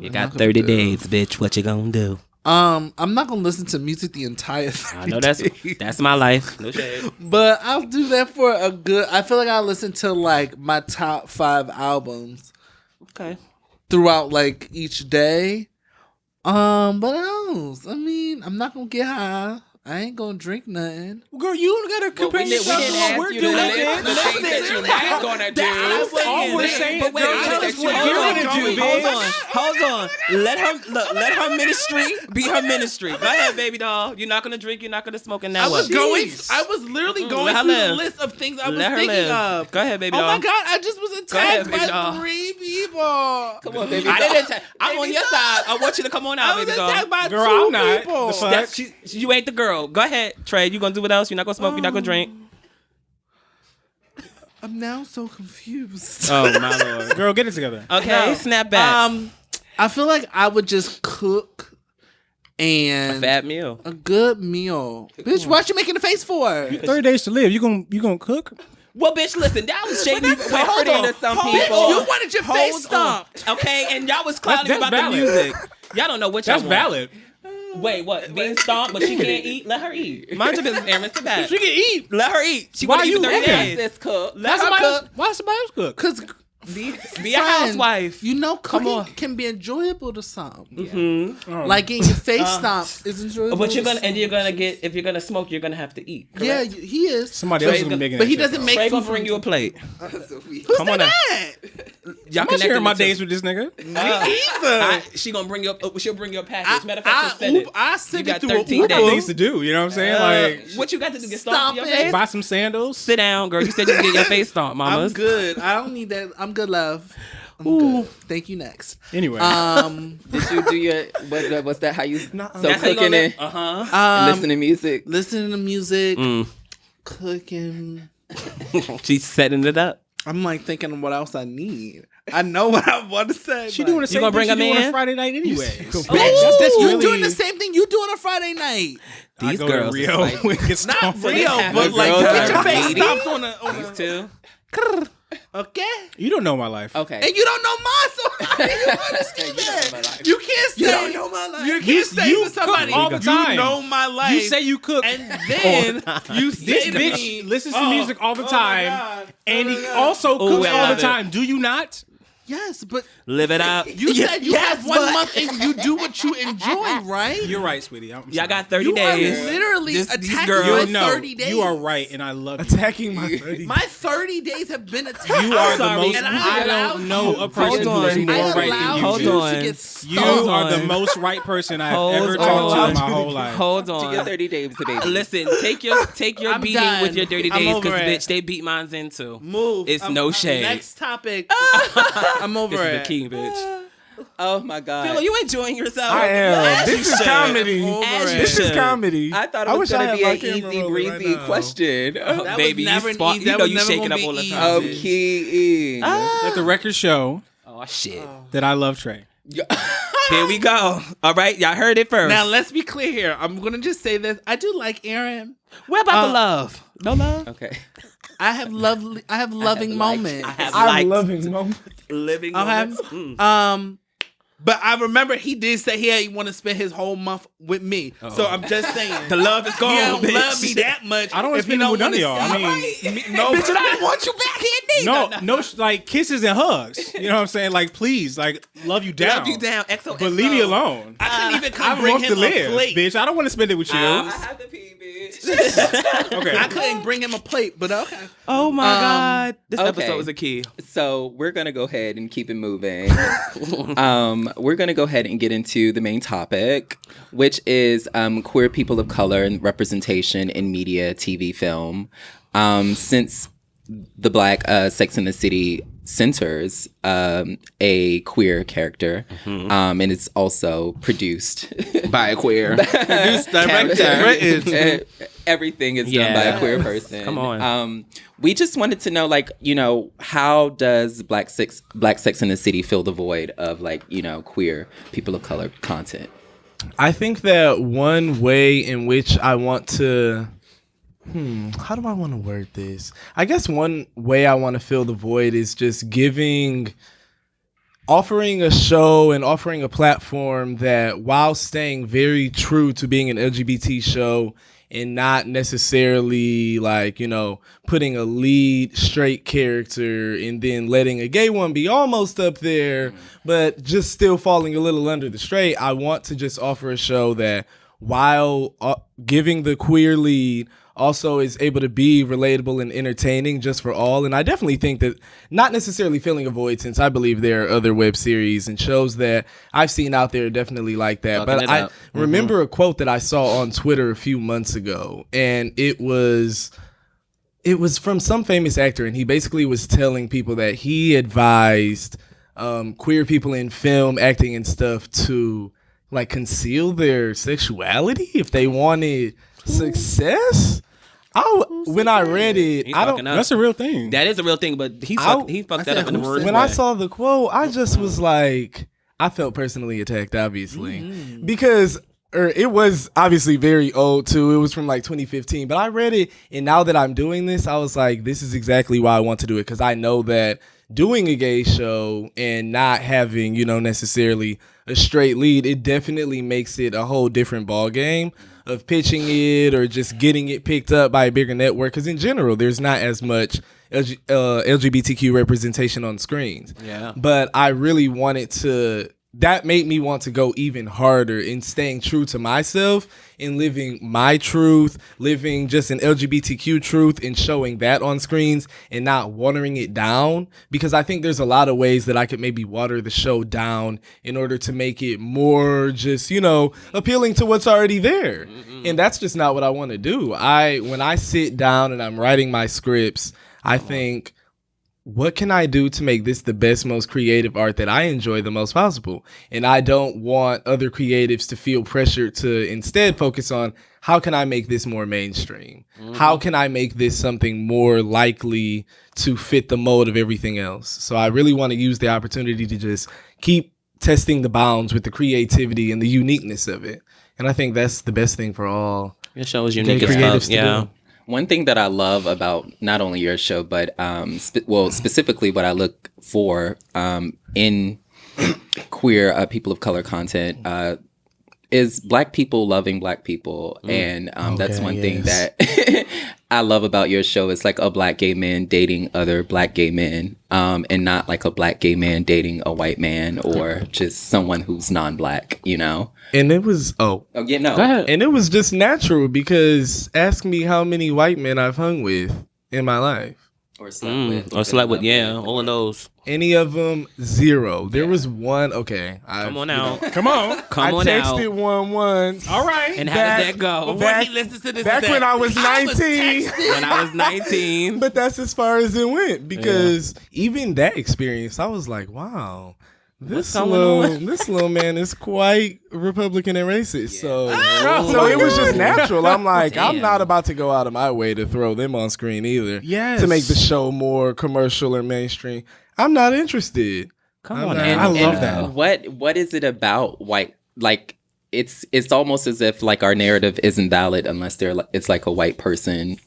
S2: You got 30 days, bitch. What you gonna do?
S4: I'm not gonna listen to music the entire 30
S2: I know
S4: days.
S2: that's my life. No shade.
S4: But I'll do that for a good. I feel like I'll listen to like my top 5 albums
S2: Okay.
S4: throughout like each day. What else? I mean, I'm not gonna get high. I ain't gonna drink nothing.
S3: Girl, you don't gotta compare
S1: We didn't
S3: yourself to what
S1: ask
S3: we're
S1: you to
S3: doing.
S1: list the things that you're not gonna do.
S3: All we're saying,
S2: But wait,
S3: girl,
S2: hold
S3: tell
S2: on,
S3: us what you're gonna do, bitch.
S2: Hold on. Let her ministry be her ministry. Go ahead, baby doll. You're not gonna drink. You're not gonna smoke. And now
S4: I was
S2: what?
S4: literally going
S2: Let her
S4: through the
S2: live.
S4: list of things I was
S2: Let her
S4: thinking
S2: live.
S4: of.
S2: Go ahead, baby
S4: Oh
S2: doll.
S4: my God, I just was
S2: ahead,
S4: attacked
S2: baby doll.
S4: by 3 people.
S1: Come on, baby.
S2: I
S1: doll.
S2: didn't. I'm on your side. I want you to come on out,
S4: I was
S2: baby doll.
S4: attacked by
S3: Girl,
S4: 2
S3: I'm not.
S4: people.
S3: The fuck?
S2: You ain't the girl. Go ahead, Trey. You gonna do what else? You're not gonna smoke. You're not gonna drink.
S4: I'm now so confused.
S2: Oh my lord.
S3: Girl, get it together.
S2: Okay,
S4: No.
S2: snap back.
S4: I feel like I would just cook and
S2: Fat meal.
S4: a good meal. Bitch, what you making the face for?
S3: 30 days to live. You gonna cook?
S2: Well, bitch, listen. That was shady.
S1: That's comforting to some people.
S4: You wanted your face stomped.
S2: Okay, and y'all was clowning
S3: That's
S2: about
S3: valid.
S2: the music. Y'all don't know what y'all
S3: That's
S2: want.
S3: valid.
S2: Wait, what? Being stomped, but she can't eat? Let her eat. Mind your business, Aaron. Sit back.
S3: She can eat.
S2: Let her eat. She
S3: Why
S2: want to eat
S3: you
S2: for 30
S3: looking?
S2: days.
S1: This cook.
S2: Let her cook.
S3: Why somebody else cook?
S4: Cause
S2: Be a housewife.
S4: You know, cooking
S2: on.
S4: can be enjoyable to some.
S2: Mm-hmm.
S4: Like getting your face stomped is enjoyable.
S2: But you're
S4: to
S2: gonna
S4: some.
S2: and you're gonna get if you're gonna smoke, you're gonna have to eat.
S4: Yeah,
S2: Correct?
S4: he is.
S3: Somebody else is
S2: Trey,
S3: gonna be making
S4: But
S3: that
S4: he
S3: shit,
S4: doesn't
S3: though.
S4: make
S2: Trey
S4: food
S2: gonna bring you a plate.
S4: Who's
S2: Come on now.
S4: that?
S2: Y'all
S3: I'm not sharing my
S2: connected
S3: days with this nigga.
S4: Either.
S2: She gonna bring you up. She'll bring you a package. Matter of fact, she'll send it.
S4: I
S2: You
S4: sent
S2: got
S4: it through
S2: 13
S3: I got
S2: days.
S3: things to do. You know what I'm saying? Like,
S2: What you got to do? Get
S4: Stop
S2: stomped in your
S4: it.
S2: face?
S3: buy some sandals.
S2: Sit down, girl. You said just get your face stomped, mamas.
S4: I'm good. I don't need that. I'm good, love. I'm good. Thank you. Next.
S3: Anyway,
S1: Did you do your what's that? How you so
S2: That's how you
S1: cooking
S2: gonna
S1: it? Listen to music.
S4: Listening to music,
S2: Mm.
S4: cooking.
S2: She's setting it up.
S4: I'm like thinking of what else I need. I know what I want to say.
S3: she
S4: but-
S3: doing the same
S2: gonna
S3: thing
S2: bring
S3: she
S2: a
S3: do on
S2: man?
S3: a Friday night anyway.
S4: Bitch,
S3: That's
S4: you
S3: really-
S4: doing the same thing you do on a Friday night.
S3: I
S2: These
S3: go
S2: girls
S3: to
S2: is
S3: Rio.
S2: spicy.
S3: and get
S4: Not
S3: stomped.
S4: real,
S2: have
S4: but
S2: the
S4: like
S1: girls
S4: you
S1: that
S4: get your
S1: are
S4: face
S1: needy.
S4: stomped on a
S2: These two.
S4: okay.
S3: You don't know my life.
S1: Okay.
S4: And you don't know mine, so how do you understand that? You can't say
S1: You don't know my life.
S4: You can't say
S3: you
S4: to somebody
S3: cook all the time.
S4: you know my life.
S3: You say you cook.
S4: and then you
S3: This
S4: say to
S3: bitch
S4: me,
S3: listens to
S4: "Oh,
S3: music all the
S4: oh my
S3: time,
S4: God,
S3: and
S4: oh
S3: he
S4: my God."
S3: also
S2: Oh,
S3: cooks
S2: I
S3: all
S2: love
S3: the
S2: it.
S3: time. Do you not?
S4: Yes, but
S2: Live it up.
S4: you said you
S2: Yes,
S4: have 1
S2: but-
S4: month and you do what you enjoy, right?
S3: You're right, sweetie. I'm
S2: Y'all
S3: sorry.
S2: got 30
S4: You are
S2: days.
S4: literally
S2: These
S4: attacking
S2: girls-
S4: my
S3: You know,
S4: 30 days.
S3: you are right, and I love you.
S5: Attacking my 30.
S4: My 30 days have been attacked.
S3: You are the
S2: sorry,
S3: most.
S4: and
S3: I
S4: allowed
S3: don't know a person
S2: Hold
S3: who
S2: on.
S3: is more
S4: I
S3: right than
S4: allowed
S3: you.
S2: Hold
S4: you
S2: on.
S4: to get
S3: You
S4: stomped.
S2: Hold
S3: are the
S2: on.
S3: most right person I've
S2: Hold
S3: ever talked to
S2: on.
S3: in my whole life.
S2: Hold
S1: To your
S2: on.
S1: 30 days, baby.
S2: Listen, take your
S4: I'm
S2: beating
S4: done.
S2: with your dirty
S4: I'm
S2: days,
S4: over
S2: because
S4: it.
S2: bitch, they beat mines in too.
S4: Move.
S2: It's no shade.
S4: Next topic. I'm over
S2: This is
S4: it.
S2: the key, bitch.
S1: Oh my god.
S2: Phil, you enjoying yourself?
S5: I am.
S2: As
S5: This
S2: you
S5: is
S2: should.
S5: comedy.
S2: As you
S5: This is
S2: should.
S5: comedy.
S1: I thought it was
S5: wish I
S1: gonna
S5: had
S1: be
S5: my
S1: an
S5: camera
S1: easy
S5: rolling right
S1: breezy
S5: now.
S1: question.
S4: That
S2: Baby,
S4: was
S2: you
S4: never an
S2: spark.
S4: easy-
S2: You
S4: that
S2: know
S4: was
S2: you
S4: never
S2: shaking
S4: gonna
S2: up
S4: be
S2: all the
S4: easy.
S2: time.
S1: Okay.
S3: Let the record show
S2: Oh shit.
S3: that I love Trey.
S2: Here we go. All right, y'all heard it first.
S4: Now let's be clear here. I'm gonna just say this. I do like Aaron.
S2: what about the love? No love.
S1: Okay.
S4: I have loving moments.
S2: I have
S5: I'm
S2: liked
S5: loving moment.
S2: living
S4: I have
S2: moments.
S4: but I remember he did say he want to spend his whole month with me. So I'm just saying
S2: The love is
S4: he
S2: gone,
S4: don't
S2: bitch.
S4: love me that much.
S3: I don't want
S4: if
S3: to
S4: he
S3: spend it with none
S4: wanna
S3: of y'all.
S4: see-
S3: I mean,
S4: no,
S2: Bitch, and I don't want you back here neither.
S3: no, like kisses and hugs. You know what I'm saying? Like, please, like, love you down.
S2: Love you down. XOXO.
S3: But leave me alone.
S4: I couldn't even
S3: I
S4: come
S3: have a
S4: bring
S3: month to
S4: him a
S3: live,
S4: plate.
S3: bitch. I don't want to spend it with you.
S1: I have to pee, bitch.
S3: Okay.
S4: I couldn't bring him a plate, but okay.
S2: Oh my god. This
S1: okay.
S2: episode was a key.
S1: So we're gonna go ahead and keep it moving. We're gonna go ahead and get into the main topic, which is queer people of color and representation in media, TV, film. Since the Black Sex and the City centers a queer character, and it's also produced
S2: By a queer.
S4: Produced, directed,
S1: Everything is done by a queer person.
S2: Come on.
S1: We just wanted to know, like, you know, how does Black Sex and the City fill the void of, like, you know, queer people of color content?
S5: I think that one way in which I want to how do I want to word this? I guess one way I want to fill the void is just offering a show and offering a platform that, while staying very true to being an LGBT show and not necessarily, like, you know, putting a lead straight character and then letting a gay one be almost up there, but just still falling a little under the straight. I want to just offer a show that while giving the queer lead, also is able to be relatable and entertaining just for all. And I definitely think that, not necessarily filling a void, since I believe there are other web series and shows that I've seen out there definitely like that. But I remember a quote that I saw on Twitter a few months ago, and it was from some famous actor, and he basically was telling people that he advised queer people in film, acting and stuff to like conceal their sexuality if they wanted success. When I read it,
S3: that's a real thing.
S2: That is a real thing, but he fucked that up in the worst
S5: When
S2: way.
S5: I saw the quote, I just was like, I felt personally attacked, obviously, because it was obviously very old too. It was from like 2015, but I read it, and now that I'm doing this, I was like, this is exactly why I want to do it, because I know that doing a gay show and not having, necessarily a straight lead, it definitely makes it a whole different ball game of pitching it or just getting it picked up by a bigger network. Because in general, there's not as much LGBTQ representation on screens.
S2: Yeah.
S5: But I really wanted to. That made me want to go even harder in staying true to myself and living my truth, living just an LGBTQ truth and showing that on screens and not watering it down. Because I think there's a lot of ways that I could maybe water the show down in order to make it more just, appealing to what's already there. Mm-hmm. And that's just not what I want to do. When I sit down and I'm writing my scripts, I think, what can I do to make this the best, most creative art that I enjoy the most possible? And I don't want other creatives to feel pressured to instead focus on, how can I make this more mainstream? Mm-hmm. How can I make this something more likely to fit the mold of everything else? So I really want to use the opportunity to just keep testing the bounds with the creativity and the uniqueness of it. And I think that's the best thing for all.
S2: Your show is unique as fuck. Yeah.
S1: One thing that I love about not only your show, but specifically what I look for in queer people of color content is Black people loving Black people. And that's one thing that I love about your show. It's like a Black gay man dating other Black gay men, and not like a Black gay man dating a white man or just someone who's non-Black,
S5: And it was,
S1: Go ahead.
S5: And it was just natural, because ask me how many white men I've hung with in my life.
S1: Or slept
S2: with, all of those.
S5: Any of them, zero. There was one, okay.
S2: Come on out.
S3: Come on
S5: I
S3: out.
S5: texted one once.
S3: All right.
S2: And how did that go?
S5: Back,
S2: He listens to this.
S5: back when I was 19.
S2: When I was 19.
S5: But that's as far as it went, because even that experience, I was like, wow. This little man is quite Republican and racist. Yeah. So it was just natural. I'm like, I'm not about to go out of my way to throw them on screen either.
S3: Yes.
S5: To make the show more commercial or mainstream. I'm not interested.
S2: Come on,
S3: I love that.
S1: What is it about white? Like, it's almost as if like our narrative isn't valid unless it's like a white person,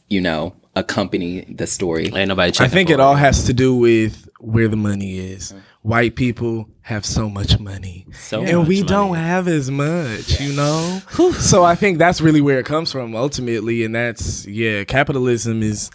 S1: accompany the story.
S2: Ain't nobody checking.
S5: I think it all has to do with where the money is. White people have so much money, and we don't have as much, So I think that's really where it comes from ultimately, and that's capitalism is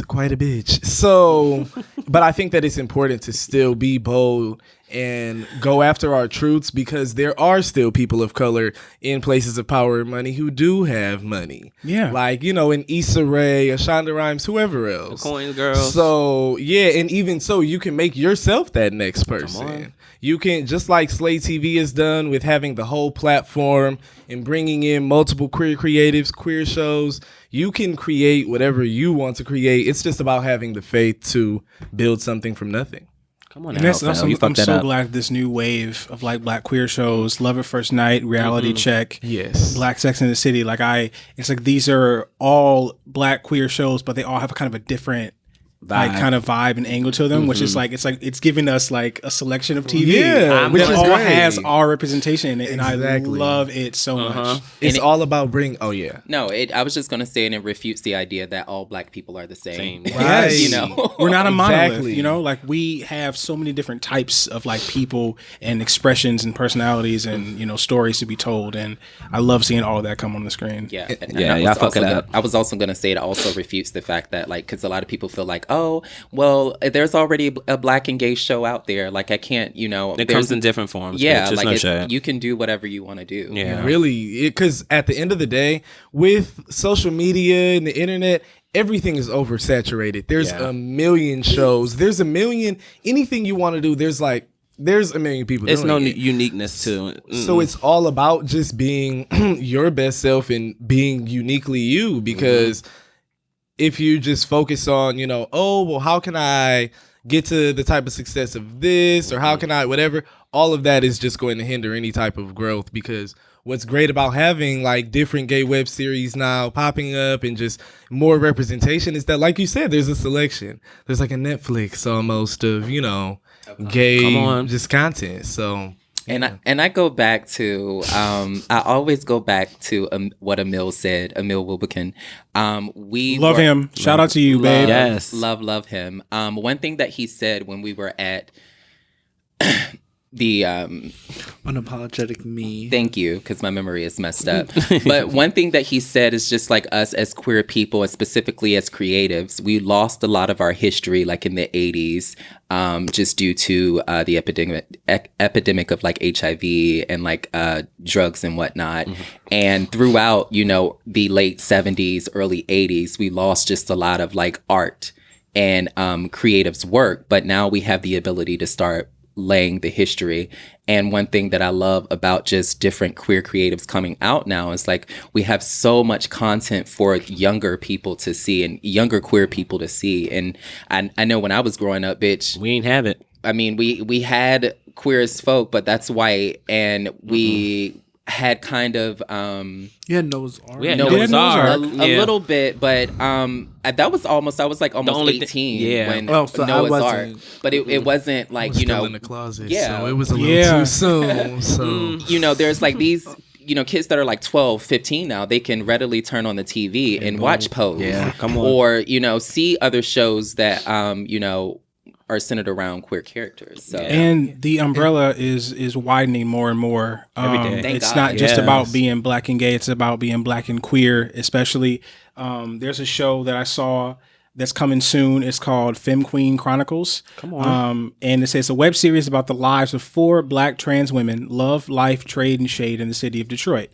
S5: quite a bitch. So, but I think that it's important to still be bold and go after our truths, because there are still people of color in places of power and money who do have money. Yeah. Like, an Issa Rae, a Shonda Rhimes, whoever else.
S2: The Coin Girls.
S5: So, and even so, you can make yourself that next person. You can, just like Slay TV has done with having the whole platform and bringing in multiple queer creatives, queer shows, you can create whatever you want to create. It's just about having the faith to build something from nothing.
S2: Come on,
S3: and that's I'm so glad this new wave of like Black queer shows, Love at First Night, Reality Check, Black Sex in the City. It's like these are all Black queer shows, but they all have kind of a different vibe and angle to them, which is it's giving us like a selection of TV, which all has our representation in it, and I love it so much.
S5: It's all about bringing.
S1: No, I was just gonna say, and it refutes the idea that all Black people are the same.
S3: Yes. We're not a monolith. Like we have so many different types of like people and expressions and personalities and stories to be told, and I love seeing all of that come on the screen.
S1: I was also gonna say it also refutes the fact that because a lot of people feel like, oh, well, there's already a black and gay show out there. Like, I can't,
S2: It comes in different forms.
S1: Yeah,
S2: like
S1: like
S2: no
S1: you can do whatever you want to do.
S2: Yeah.
S5: Really, because at the end of the day, with social media and the internet, everything is oversaturated. There's a million shows. There's a million, anything you want to do. There's a million people.
S2: It's no
S5: it.
S2: uniqueness to it.
S5: So it's all about just being your best self and being uniquely you. Because if you just focus on, oh, well, how can I get to the type of success of this, or how can I, whatever, all of that is just going to hinder any type of growth. Because what's great about having like different gay web series now popping up and just more representation is that, like you said, there's a selection. There's like a Netflix almost of, gay just content. So
S1: And I go back to I always go back to what Emil said, Emil Wilbekin. We
S3: love him. Shout out to you, babe.
S2: Yes.
S1: Love him. One thing that he said when we were at the
S4: Unapologetic me.
S1: Thank you, because my memory is messed up. But one thing that he said is just like us as queer people, and specifically as creatives, we lost a lot of our history, like in the 80s, just due to the epidemic of like HIV and like drugs and whatnot. And throughout, the late 70s, early 80s, we lost just a lot of like art and creatives work. But now we have the ability to start laying the history. And one thing that I love about just different queer creatives coming out now is like we have so much content for younger people to see and younger queer people to see. And I know when I was growing up, bitch,
S2: We ain't have it.
S1: I mean, we had Queer as Folk, but that's white, and we had kind of
S4: Yeah, Noah's Ark.
S2: We had
S3: Noah's
S2: Noah's
S3: Ark.
S2: Ark.
S1: a little bit, but that was almost, I was like almost
S2: only
S1: 18 when
S4: Oh, so I
S1: Noah's Ark,
S4: wasn't-
S1: but it wasn't like
S5: still in the closet.
S1: yeah.
S5: So it was a little
S3: Yeah.
S5: too soon. So
S1: there's like these kids that are like 12, 15 now, they can readily turn on the TV and watch Pose.
S2: Yeah, come on.
S1: Or, see other shows that, are centered around queer characters. So
S3: And the umbrella is widening more and more.
S2: Every day.
S1: Thank
S3: It's
S1: God.
S3: not just
S2: Yes.
S3: about being black and gay. It's about being black and queer, especially. There's a show that I saw that's coming soon. It's called Femme Queen Chronicles.
S2: Come on.
S3: And it says a web series about the lives of 4 black trans women, love, life, trade, and shade in the city of Detroit.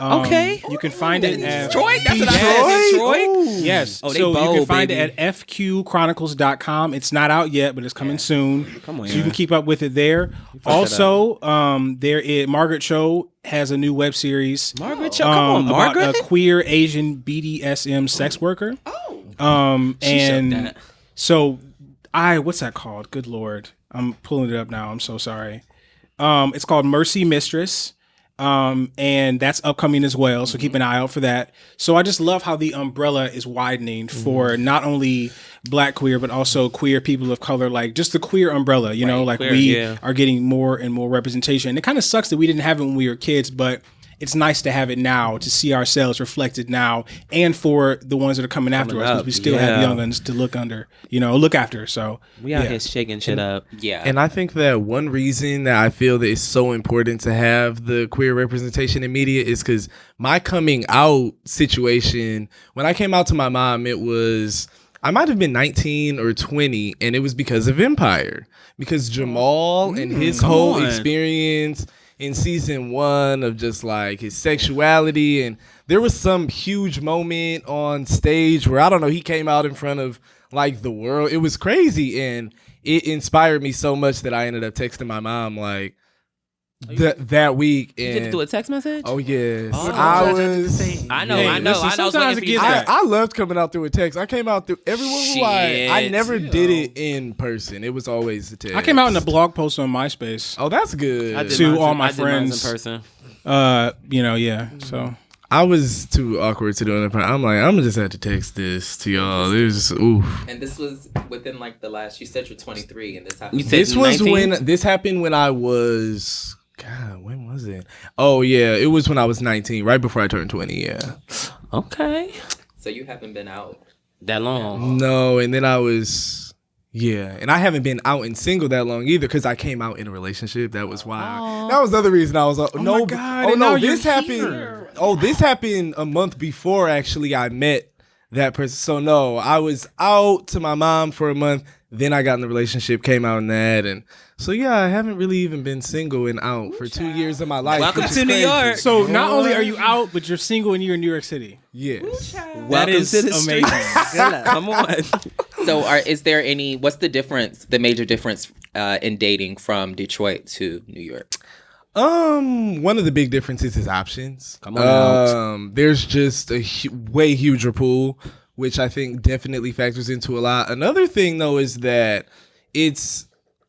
S2: Okay.
S3: You can find it at
S2: Detroit? That's what I said. Detroit?
S3: Yes.
S2: Oh, they
S3: so you can
S2: bold,
S3: find
S2: baby.
S3: it at fqchronicles.com. It's not out yet, but it's coming soon.
S2: Come on,
S3: so you can keep up with it there. Also, Margaret Cho has a new web series.
S2: Margaret Cho. Come on,
S3: about
S2: Margaret.
S3: a queer Asian BDSM sex worker.
S2: She
S3: And
S2: showed that.
S3: so what's that called? Good Lord. I'm pulling it up now. I'm so sorry. It's called Mercy Mistress. And that's upcoming as well. So keep an eye out for that. So I just love how the umbrella is widening for not only black queer, but also queer people of color, like just the queer umbrella, like
S2: queer,
S3: we
S2: yeah.
S3: are getting more and more representation. And it kind of sucks that we didn't have it when we were kids, but it's nice to have it now, to see ourselves reflected now, and for the ones that are coming after us, because
S2: up,
S3: we still have
S2: yeah.
S3: young ones to look after. So
S2: We out here shaking shit up.
S1: yeah.
S5: And I think that one reason that I feel that it's so important to have the queer representation in media is because my coming out situation, when I came out to my mom, I might have been 19 or 20, and it was because of Empire. Because Jamal and his whole
S2: on.
S5: experience in season 1 of just like his sexuality, and there was some huge moment on stage where, I don't know, he came out in front of like the world. It was crazy, and it inspired me so much that I ended up texting my mom like that week. And
S2: You did do a text message?
S5: oh yes,
S2: Oh.
S5: I was.
S2: I know.
S3: Hey,
S2: I know.
S3: listen,
S2: I was
S3: sometimes
S2: waiting for
S3: it
S2: you.
S3: gets that.
S5: I loved coming out through a text. I came out through everyone who I
S2: Shit.
S5: never did it in person. It was always the text.
S3: I came out in a blog post on MySpace.
S5: Oh, that's good.
S2: I did
S3: To
S2: mine
S3: all my
S2: I did mine
S3: friends.
S2: in person.
S3: Yeah. So
S5: I was too awkward to do it in person. I'm like, I'm gonna just have to text this to y'all. There's oof.
S1: And this was within like the last, you said you're 23 and this happened.
S2: You said
S5: This was
S2: 19?
S5: when this happened when I was. God, when was it? Oh yeah, it was when I was 19, right before I turned 20. Yeah.
S2: Okay.
S1: So you haven't been out.
S2: That long.
S5: No, and then I was. Yeah, and I haven't been out and single that long either because I came out in a relationship. That was why. That was the other reason I was.
S3: my God,
S5: Oh
S3: and
S5: no,
S3: now
S5: this
S3: you're
S5: happened.
S3: here.
S5: Oh, this happened a month before actually I met that person. So no, I was out to my mom for a month. Then I got in a relationship, came out in that, and so yeah, I haven't really even been single and out for 2 years of my life.
S2: Welcome to New York.
S3: So not only are you out, but you're single and you're in New York City.
S5: Yes.
S2: Welcome
S3: is
S2: to the
S3: amazing.
S2: streets. Come on.
S1: So, is there any? What's the difference? The major difference in dating from Detroit to New York?
S5: One of the big differences is options.
S2: Come on out.
S5: There's just a way huger pool, which I think definitely factors into a lot. Another thing though is that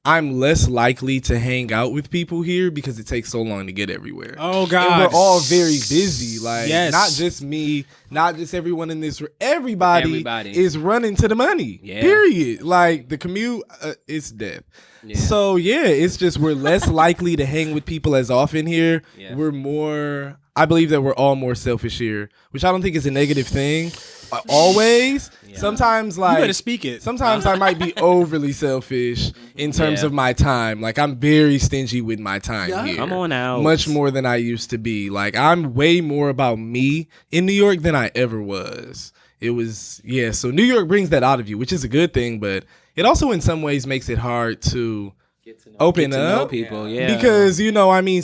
S5: I'm less likely to hang out with people here because it takes so long to get everywhere.
S3: Oh God,
S5: and we're all very busy. Like
S3: Yes.
S5: not just me, not just everyone in this. Everybody is running to the money.
S2: Yeah.
S5: Period. Like the commute, it's death.
S2: Yeah.
S5: So yeah, it's just we're less likely to hang with people as often here.
S2: Yeah.
S5: We're more. I believe that we're all more selfish here, which I don't think is a negative thing. Always.
S2: Yeah.
S5: Sometimes,
S3: you
S5: like
S3: better speak it.
S5: sometimes I might be overly selfish in terms
S2: Yeah.
S5: of my time. Like I'm very stingy with my time
S4: Yeah.
S5: here.
S2: Come on out.
S5: Much more than I used to be. Like I'm way more about me in New York than I ever was. It was so New York brings that out of you, which is a good thing, but it also in some ways makes it hard to open
S2: Get to know
S5: up
S2: people. Yeah.
S5: because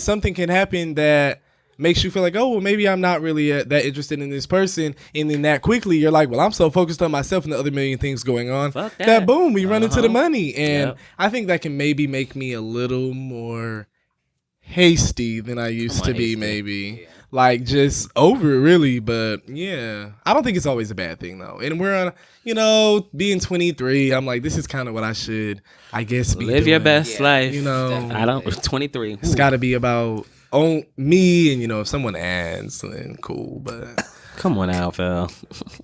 S5: something can happen that makes you feel like, oh, well, maybe I'm not really that interested in this person. And then that quickly, you're like, well, I'm so focused on myself and the other million things going on.
S2: Fuck that.
S5: Boom, we run into the money. And
S2: Yep.
S5: I think that can maybe make me a little more hasty than I used to be,
S2: hasty.
S5: maybe. Yeah. Like, just over it, really. But, yeah. I don't think it's always a bad thing, though. And we're on, being 23, I'm like, this is kind of what I should, I guess, be
S2: Live
S5: doing.
S2: your best life.
S1: definitely.
S2: I don't. 23.
S5: It's got to be about me, and if someone adds, then cool. But
S2: Come on out, Phil.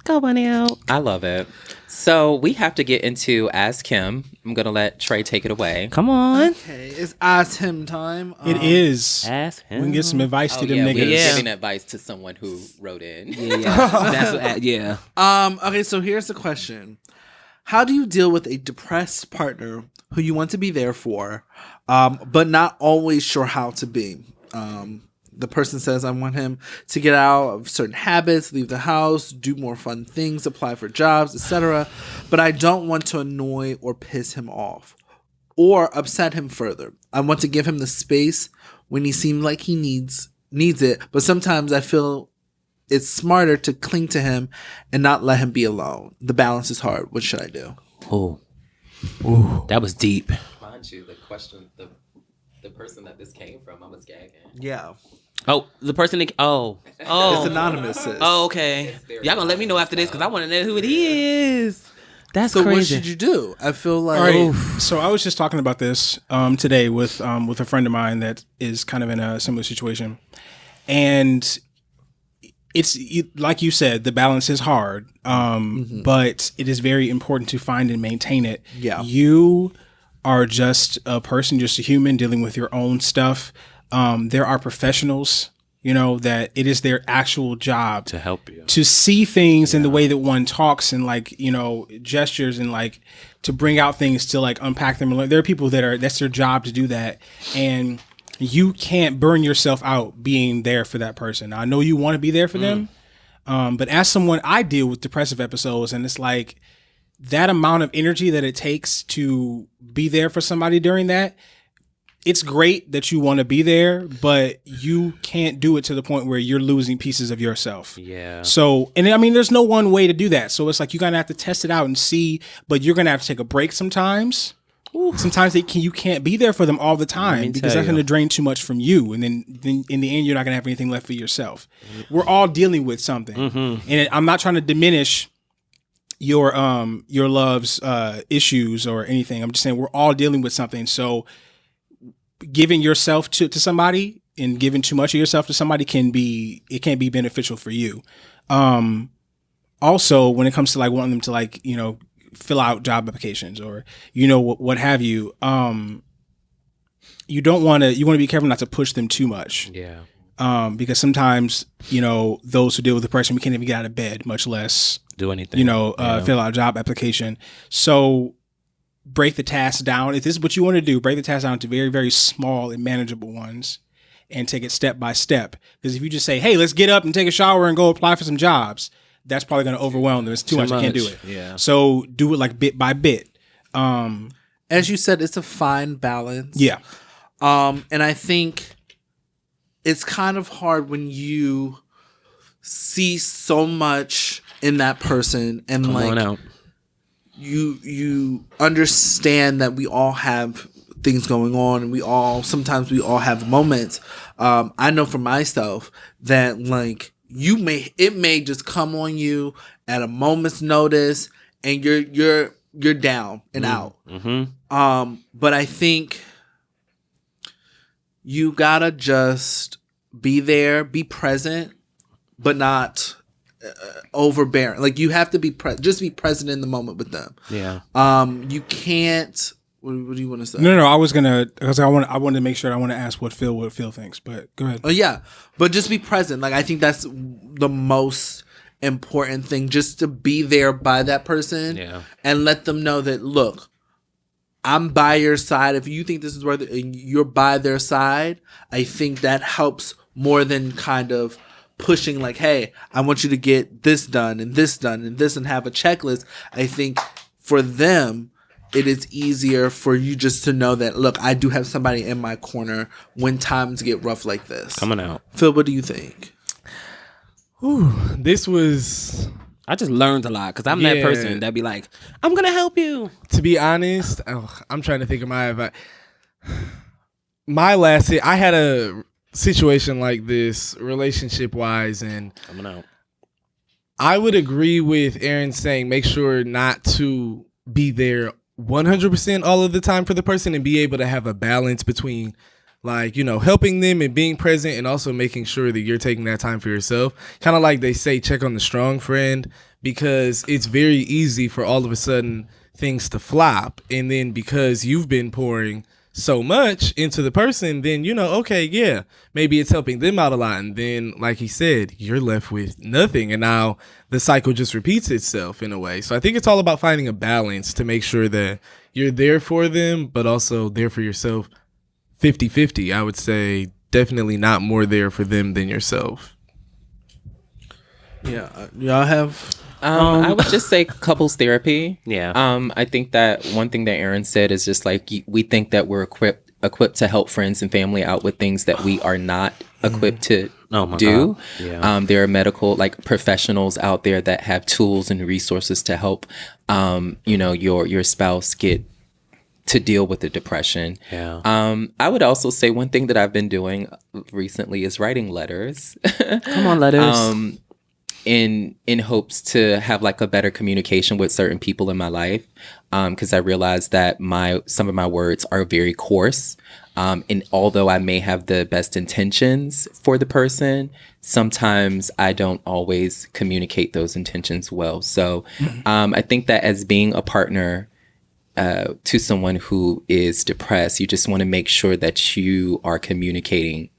S2: Come on out.
S1: I love it. So we have to get into Ask Him. I'm gonna let Trey take it away.
S2: Come on.
S4: Okay, it's Ask Him time.
S3: It is.
S2: Ask him.
S3: We can get some advice to them
S1: yeah,
S3: niggas.
S1: we're
S2: Yeah.
S1: giving advice to someone who wrote in.
S2: Yeah. That's what, yeah.
S4: Okay, so here's the question. How do you deal with a depressed partner who you want to be there for, but not always sure how to be? The person says, I want him to get out of certain habits, leave the house, do more fun things, apply for jobs, etc. But I don't want to annoy or piss him off or upset him further. I want to give him the space when he seems like he needs it, but sometimes I feel it's smarter to cling to him and not let him be alone. The balance is hard. What should I do?
S2: Oh. That was deep.
S1: Mind you, the question, the person that this came from, I was gagging.
S4: Yeah.
S2: Oh, the person that,
S4: It's anonymous, sis.
S2: Oh, okay. Y'all gonna let me know after this because I want to know who it is. That's
S4: So
S2: crazy.
S4: what should you do? I feel like...
S3: All right. So I was just talking about this today with a friend of mine that is kind of in a similar situation, and it's like you said, the balance is hard, but it is very important to find and maintain it.
S4: Yeah.
S3: You are just a person, just a human dealing with your own stuff. There are professionals, that it is their actual job
S2: to help you.
S3: to see things in the way that one talks and gestures and to bring out things to unpack them. There are people that's their job to do that. And you can't burn yourself out being there for that person. Now, I know you want to be there for them. But as someone, I deal with depressive episodes, and it's like that amount of energy that it takes to be there for somebody during that. It's great that you want to be there, but you can't do it to the point where you're losing pieces of yourself.
S2: Yeah.
S3: So, and I mean, there's no one way to do that. So it's like you're gonna have to test it out and see, but you're gonna have to take a break sometimes. Sometimes you can't be there for them all the time because that's gonna drain too much from you, and then in the end, you're not gonna have anything left for yourself. We're all dealing with something, and I'm not trying to diminish your love's issues or anything. I'm just saying we're all dealing with something. So giving yourself to somebody and giving too much of yourself to somebody can be beneficial for you. Also, when it comes to wanting them to fill out job applications or what have you, you want to be careful not to push them too much.
S2: Yeah.
S3: Because sometimes those who deal with depression, we can't even get out of bed, much less
S2: Do anything.
S3: fill out a job application. So break the task down. If this is what you want to do, break the task down into very, very small and manageable ones and take it step by step. Because if you just say, hey, let's get up and take a shower and go apply for some jobs, that's probably going to overwhelm them. It's too much. I can't do it.
S2: Yeah.
S3: So do it like bit by bit.
S4: As you said, it's a fine balance.
S3: Yeah.
S4: And I think it's kind of hard when you see so much in that person and
S2: Come on
S4: like
S2: out.
S4: you understand that we all have things going on and sometimes we all have moments. I know for myself that like it may just come on you at a moment's notice and you're down and out.
S2: Mm-hmm.
S4: But I think you gotta just be there, be present, but not overbearing. Like you have to be just be present in the moment with them.
S2: Yeah.
S4: You can't. What do you want to say?
S3: No. I was gonna because I wanted to make sure. I want to ask what Phil thinks, but go ahead.
S4: Oh yeah, but just be present. Like I think that's the most important thing. Just to be there by that person, and let them know that look, I'm by your side. If you think this is worth it, and you're by their side, I think that helps more than kind of pushing like, hey, I want you to get this done and this done and this and have a checklist. I think for them, it is easier for you just to know that, look, I do have somebody in my corner when times get rough like this.
S2: Coming out.
S4: Phil, what do you think?
S5: This was...
S2: I just learned a lot because I'm that person that be like, I'm going to help you.
S5: To be honest, I'm trying to think of my advice. My last hit, I had a situation like this relationship wise, and
S2: Coming out.
S5: I would agree with Aaron saying make sure not to be there 100% all of the time for the person and be able to have a balance between like, you know, helping them and being present and also making sure that you're taking that time for yourself. Kind of like they say, check on the strong friend, because it's very easy for all of a sudden things to flop. And then because you've been pouring so much into the person, then, you know, okay, yeah, maybe it's helping them out a lot. And then, like he said, you're left with nothing. And now the cycle just repeats itself in a way. So I think it's all about finding a balance to make sure that you're there for them, but also there for yourself. 50-50, I would say definitely not more there for them than yourself.
S4: Yeah, y'all have...
S1: I would just say couples therapy.
S2: Yeah.
S1: I think that one thing that Aaron said is just like we think that we're equipped to help friends and family out with things that we are not equipped to do.
S2: God. Yeah.
S1: There are medical like professionals out there that have tools and resources to help you know, your spouse get to deal with the depression.
S2: Yeah.
S1: I would also say one thing that I've been doing recently is writing letters.
S2: Come on, letters.
S1: In hopes to have like a better communication with certain people in my life, because I realized that some of my words are very coarse, and although I may have the best intentions for the person, sometimes I don't always communicate those intentions well. So I think that as being a partner to someone who is depressed, you just want to make sure that you are communicating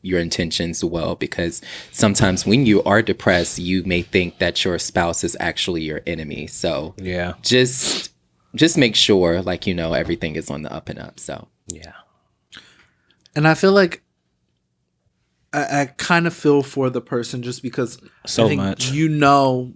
S1: your intentions well, because sometimes when you are depressed, you may think that your spouse is actually your enemy. So
S2: Yeah.
S1: just make sure, like, you know, everything is on the up and up. So
S2: Yeah.
S4: And I feel like I kind of feel for the person just because
S2: So
S4: I think
S2: much.
S4: you know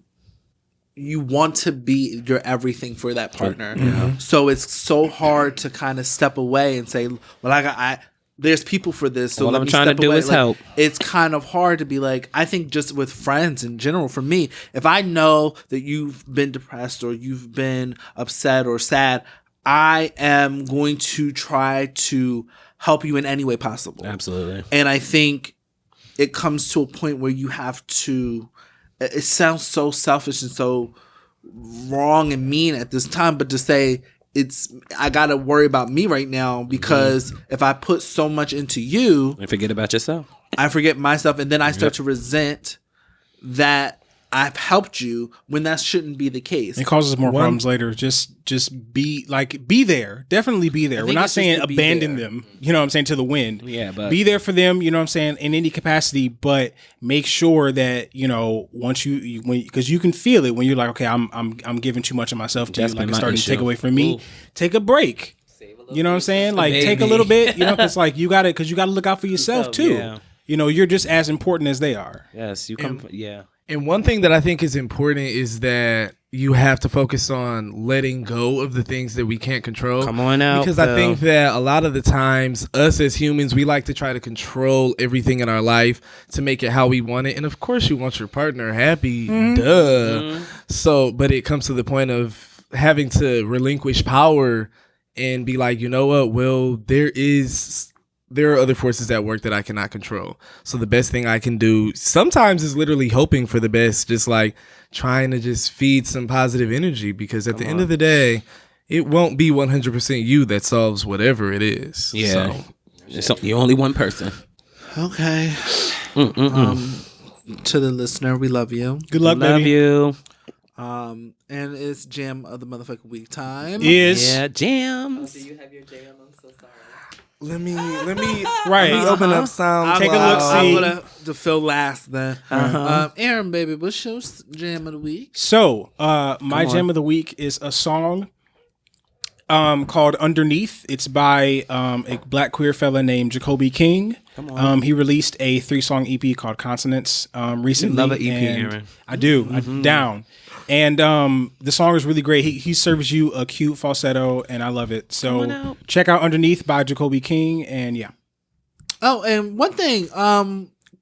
S4: you want to be your everything for that partner. So it's so hard to kind of step away and say, well, there's people for this. So
S2: All
S4: let
S2: I'm
S4: me
S2: trying to
S4: step
S2: do
S4: away.
S2: is
S4: Like,
S2: help.
S4: It's kind of hard to be like, I think just with friends in general, for me, if I know that you've been depressed or you've been upset or sad, I am going to try to help you in any way possible.
S2: Absolutely.
S4: And I think it comes to a point where you have to, it sounds so selfish and so wrong and mean at this time, but to say I got to worry about me right now because if I put so much into you,
S2: And forget about yourself.
S4: I forget myself, and then I start to resent that I've helped you when that shouldn't be the case.
S3: It causes more problems later. Just be there. Definitely be there. We're
S4: think
S3: not
S4: it's just
S3: saying
S4: to be
S3: abandon
S4: there.
S3: them, you know what I'm saying, to the wind.
S2: Yeah, but
S3: Be there for them, you know what I'm saying, in any capacity, but make sure that, you know, once because you can feel it when you're like, okay, I'm giving too much of myself to
S2: That's
S3: you, like
S2: been
S3: it's
S2: my
S3: starting to
S2: issue.
S3: take away from me.
S2: Ooh.
S3: Take a break. You know what I'm saying? Like take a little bit, you know, because like you gotta look out for yourself too.
S2: Yeah.
S3: you're just as important as they are.
S2: Yes, you come. Yeah.
S5: And one thing that I think is important is that you have to focus on letting go of the things that we can't control.
S2: Come on out,
S5: because
S2: Phil.
S5: I think that a lot of the times, us as humans, we like to try to control everything in our life to make it how we want it. And of course, you want your partner happy, duh. So, but it comes to the point of having to relinquish power and be like, you know what? Well, there are other forces at work that I cannot control. So the best thing I can do sometimes is literally hoping for the best, just like trying to just feed some positive energy, because at the end of the day, it won't be 100% you that solves whatever it is.
S2: Yeah. So you're only one person.
S4: Okay. To the listener, we love you.
S3: Good luck,
S2: Love
S3: baby.
S2: you.
S4: And it's Jam of the Motherfucking Week time.
S2: Yeah, jams.
S1: Do you have your jam? I'm so sorry.
S5: Let me
S3: Right.
S5: open up sound.
S3: Take a look, see.
S4: I'm gonna to Phil last then. Aaron, baby, what's your Jam of the Week?
S3: So, my jam of the week is a song called Underneath. It's by a black queer fella named Jacoby King. He released a 3-song EP called Consonants recently.
S2: love an EP,
S3: and
S2: Aaron.
S3: I do. I'm down. And the song is really great. He serves you a cute falsetto, and I love it. So check out Underneath by Jacoby King, and yeah.
S4: Oh, and one thing,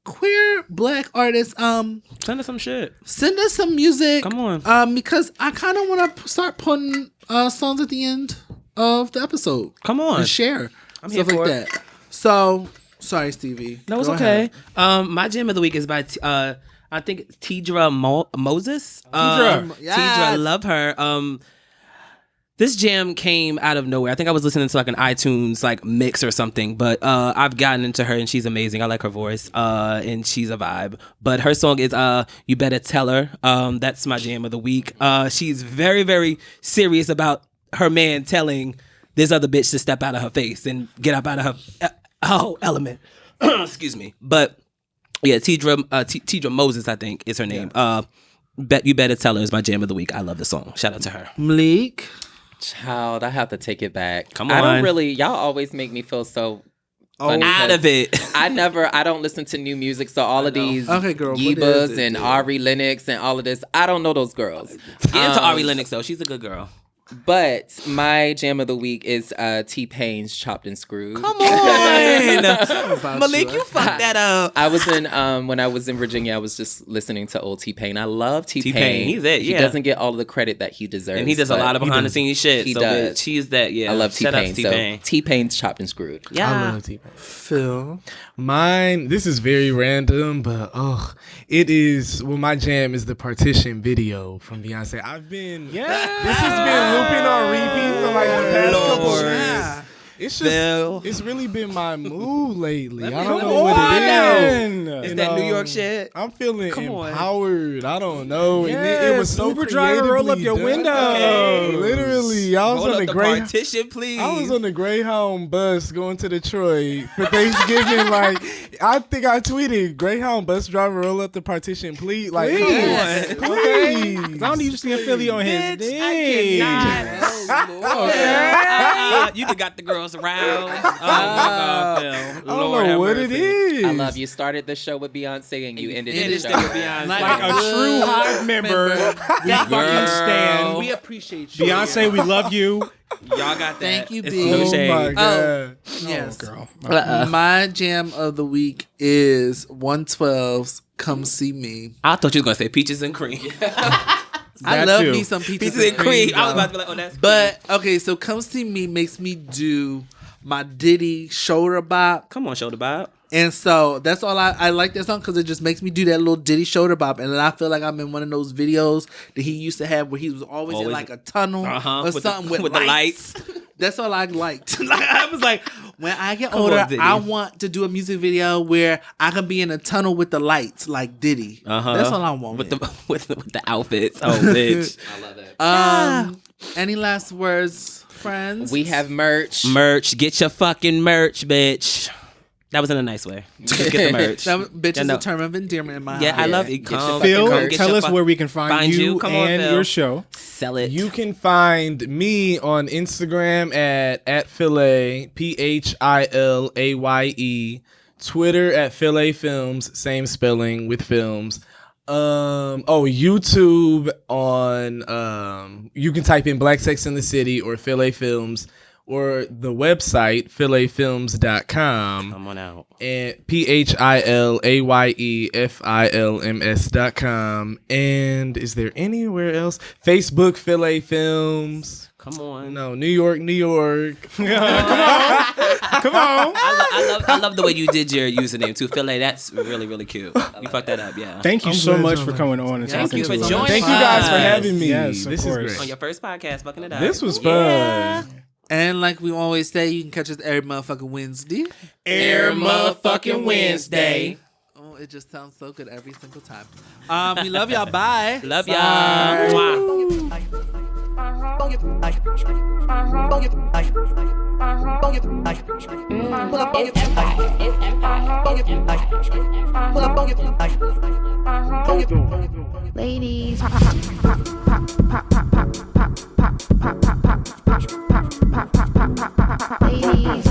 S4: queer black artists,
S2: Send us some shit.
S4: send us some music.
S2: Come on.
S4: Because I kind of want to start putting songs at the end of the episode.
S2: Come on.
S4: And share.
S2: I'm here
S4: stuff
S2: for
S4: like that. So, sorry, Stevie.
S2: No, it's
S4: Go
S2: okay.
S4: ahead.
S2: My jam of the week is by I think it's Tidra Moses.
S4: Yes.
S2: Tidra, love her. This jam came out of nowhere. I think I was listening to like an iTunes like mix or something, but I've gotten into her and she's amazing. I like her voice, and she's a vibe. But her song is "You Better Tell Her." That's my jam of the week. She's very, very serious about her man telling this other bitch to step out of her face and get up out of her whole element. Excuse me, but. Yeah, Tidra Moses, I think, is her name. You Better Tell Her is my jam of the week. I love the song. Shout out to her.
S4: Malik.
S1: Child, I have to take it back.
S2: Come
S1: I don't
S2: on.
S1: really. Y'all always make me feel so funny.
S2: Out of it.
S1: I don't listen to new music, so all of these
S4: Okay, girl, what
S1: Yebas
S4: is it,
S1: and
S4: dude?
S1: Ari Lennox and all of this, I don't know those girls.
S2: Get into Ari Lennox, though. She's a good girl.
S1: But my jam of the week is T-Pain's Chopped and Screwed.
S2: Come on. Malik, you fucked that up.
S1: I was in when I was in Virginia, I was just listening to old T-Pain. I love T-Pain.
S2: T-Pain, he's it,
S1: He
S2: yeah.
S1: doesn't get all of the credit that he deserves.
S2: And he does a lot of behind the scenes shit.
S1: He
S2: so
S1: does.
S2: She's that, yeah.
S1: I love
S2: Shout out
S1: T-Pain.
S2: to
S1: So
S2: T-Pain.
S1: T-Pain's Chopped and Screwed.
S5: I
S2: Yeah.
S5: love T-Pain.
S4: Phil.
S5: Mine, this is very random, but it is, my jam is the Partition video from Beyonce. This has been looping on repeat for like the past couple
S2: Lord.
S5: weeks.
S4: Yeah.
S5: It's
S2: Phil.
S5: just, it's really been my mood lately. I
S2: Come
S5: don't know what it is.
S2: It's
S5: You
S2: that New
S5: know,
S2: York shit.
S5: I'm feeling
S2: Come on.
S5: empowered. I don't know. And it was so
S3: Uber driver, roll up
S5: creatively
S3: your
S5: done.
S3: window.
S5: Literally, I was
S2: Roll
S5: on
S2: up
S5: the
S2: the
S5: Greyhound.
S2: partition, please.
S5: I was on the Greyhound bus going to Detroit for Thanksgiving. Like, I think I tweeted, Greyhound bus driver, roll up the partition, please. Like, come
S3: Please.
S5: on. Please.
S3: I don't need to see a Philly on his
S2: Bitch,
S3: knee.
S2: You done got the girls around. Oh, my God, Phil.
S5: I don't
S2: Lord
S5: know
S2: have
S5: what
S2: mercy.
S5: it is.
S1: I love you. Started the show with Beyonce and you ended the
S2: Finished
S1: show.
S2: it with Beyonce.
S3: Like a true Hive member, we fucking stand.
S4: We appreciate you.
S3: Beyonce, we love you.
S2: Y'all got that.
S4: Thank you,
S2: It's
S4: B.
S2: no
S5: Oh
S2: shade.
S5: my God.
S4: Yes.
S3: Girl.
S4: My jam of the week is 112's Come See Me.
S2: I thought you was going to say peaches and cream.
S4: I
S3: That
S4: love
S3: too.
S4: me some peaches
S2: Peaches and cream. I was
S4: though.
S2: about to be like, oh, that's
S4: But okay, so Come See Me makes me do my Diddy shoulder bop.
S2: Come on, shoulder bob.
S4: And so that's all I like that song because it just makes me do that little Diddy shoulder bop. And then I feel like I'm in one of those videos that he used to have where he was always in like a tunnel or
S2: With
S4: something
S2: the,
S4: with
S2: the
S4: lights. That's all I liked. Like, I was like, when I get
S2: Come
S4: older,
S2: on, Diddy.
S4: I want to do a music video where I can be in a tunnel with the lights like Diddy. That's all I want.
S2: With the with the outfits. Oh, bitch.
S1: I love it.
S4: Any last words, friends?
S1: We have merch.
S2: Merch. Get your fucking merch, bitch. That was in a nice way. Just get the merch.
S4: That bitch
S2: Yeah,
S4: is
S2: no.
S4: a term of endearment in my
S2: Yeah, I
S4: house.
S2: love it.
S1: Get your
S2: Come,
S1: fucking
S3: Phil,
S1: merch.
S2: get
S3: tell
S2: your
S3: us where we can find you
S2: Come on,
S3: and
S2: Phil.
S3: your show.
S2: Sell it.
S5: You can find me on Instagram at Philae, PHILAYE Twitter at Philae Films, same spelling with films. YouTube on you can type in Black Sex in the City or Philae Films, or the website philaefilms.com.
S2: Come on out.
S5: And PHILAYEFILMS.com. And is there anywhere else? Facebook Philae Films.
S2: Come on.
S5: No, New York.
S3: Come on.
S2: I love the way you did your username too, Philae. That's really, really cute. You fucked that up, yeah.
S3: Thank you so much for coming on and
S2: Thank
S3: talking
S2: you
S3: to
S2: for
S3: us.
S2: joining
S5: Thank you guys for having me.
S3: Yes, of
S5: this
S3: course.
S5: is
S2: On
S5: great.
S2: your first podcast, fucking it up.
S5: This was fun.
S4: And like we always say, you can catch us every motherfucking Wednesday.
S3: Every motherfucking Wednesday.
S4: Oh, it just sounds so good every single time. We love y'all. Bye.
S2: Love y'all. Mwah.
S6: Ladies. Ladies.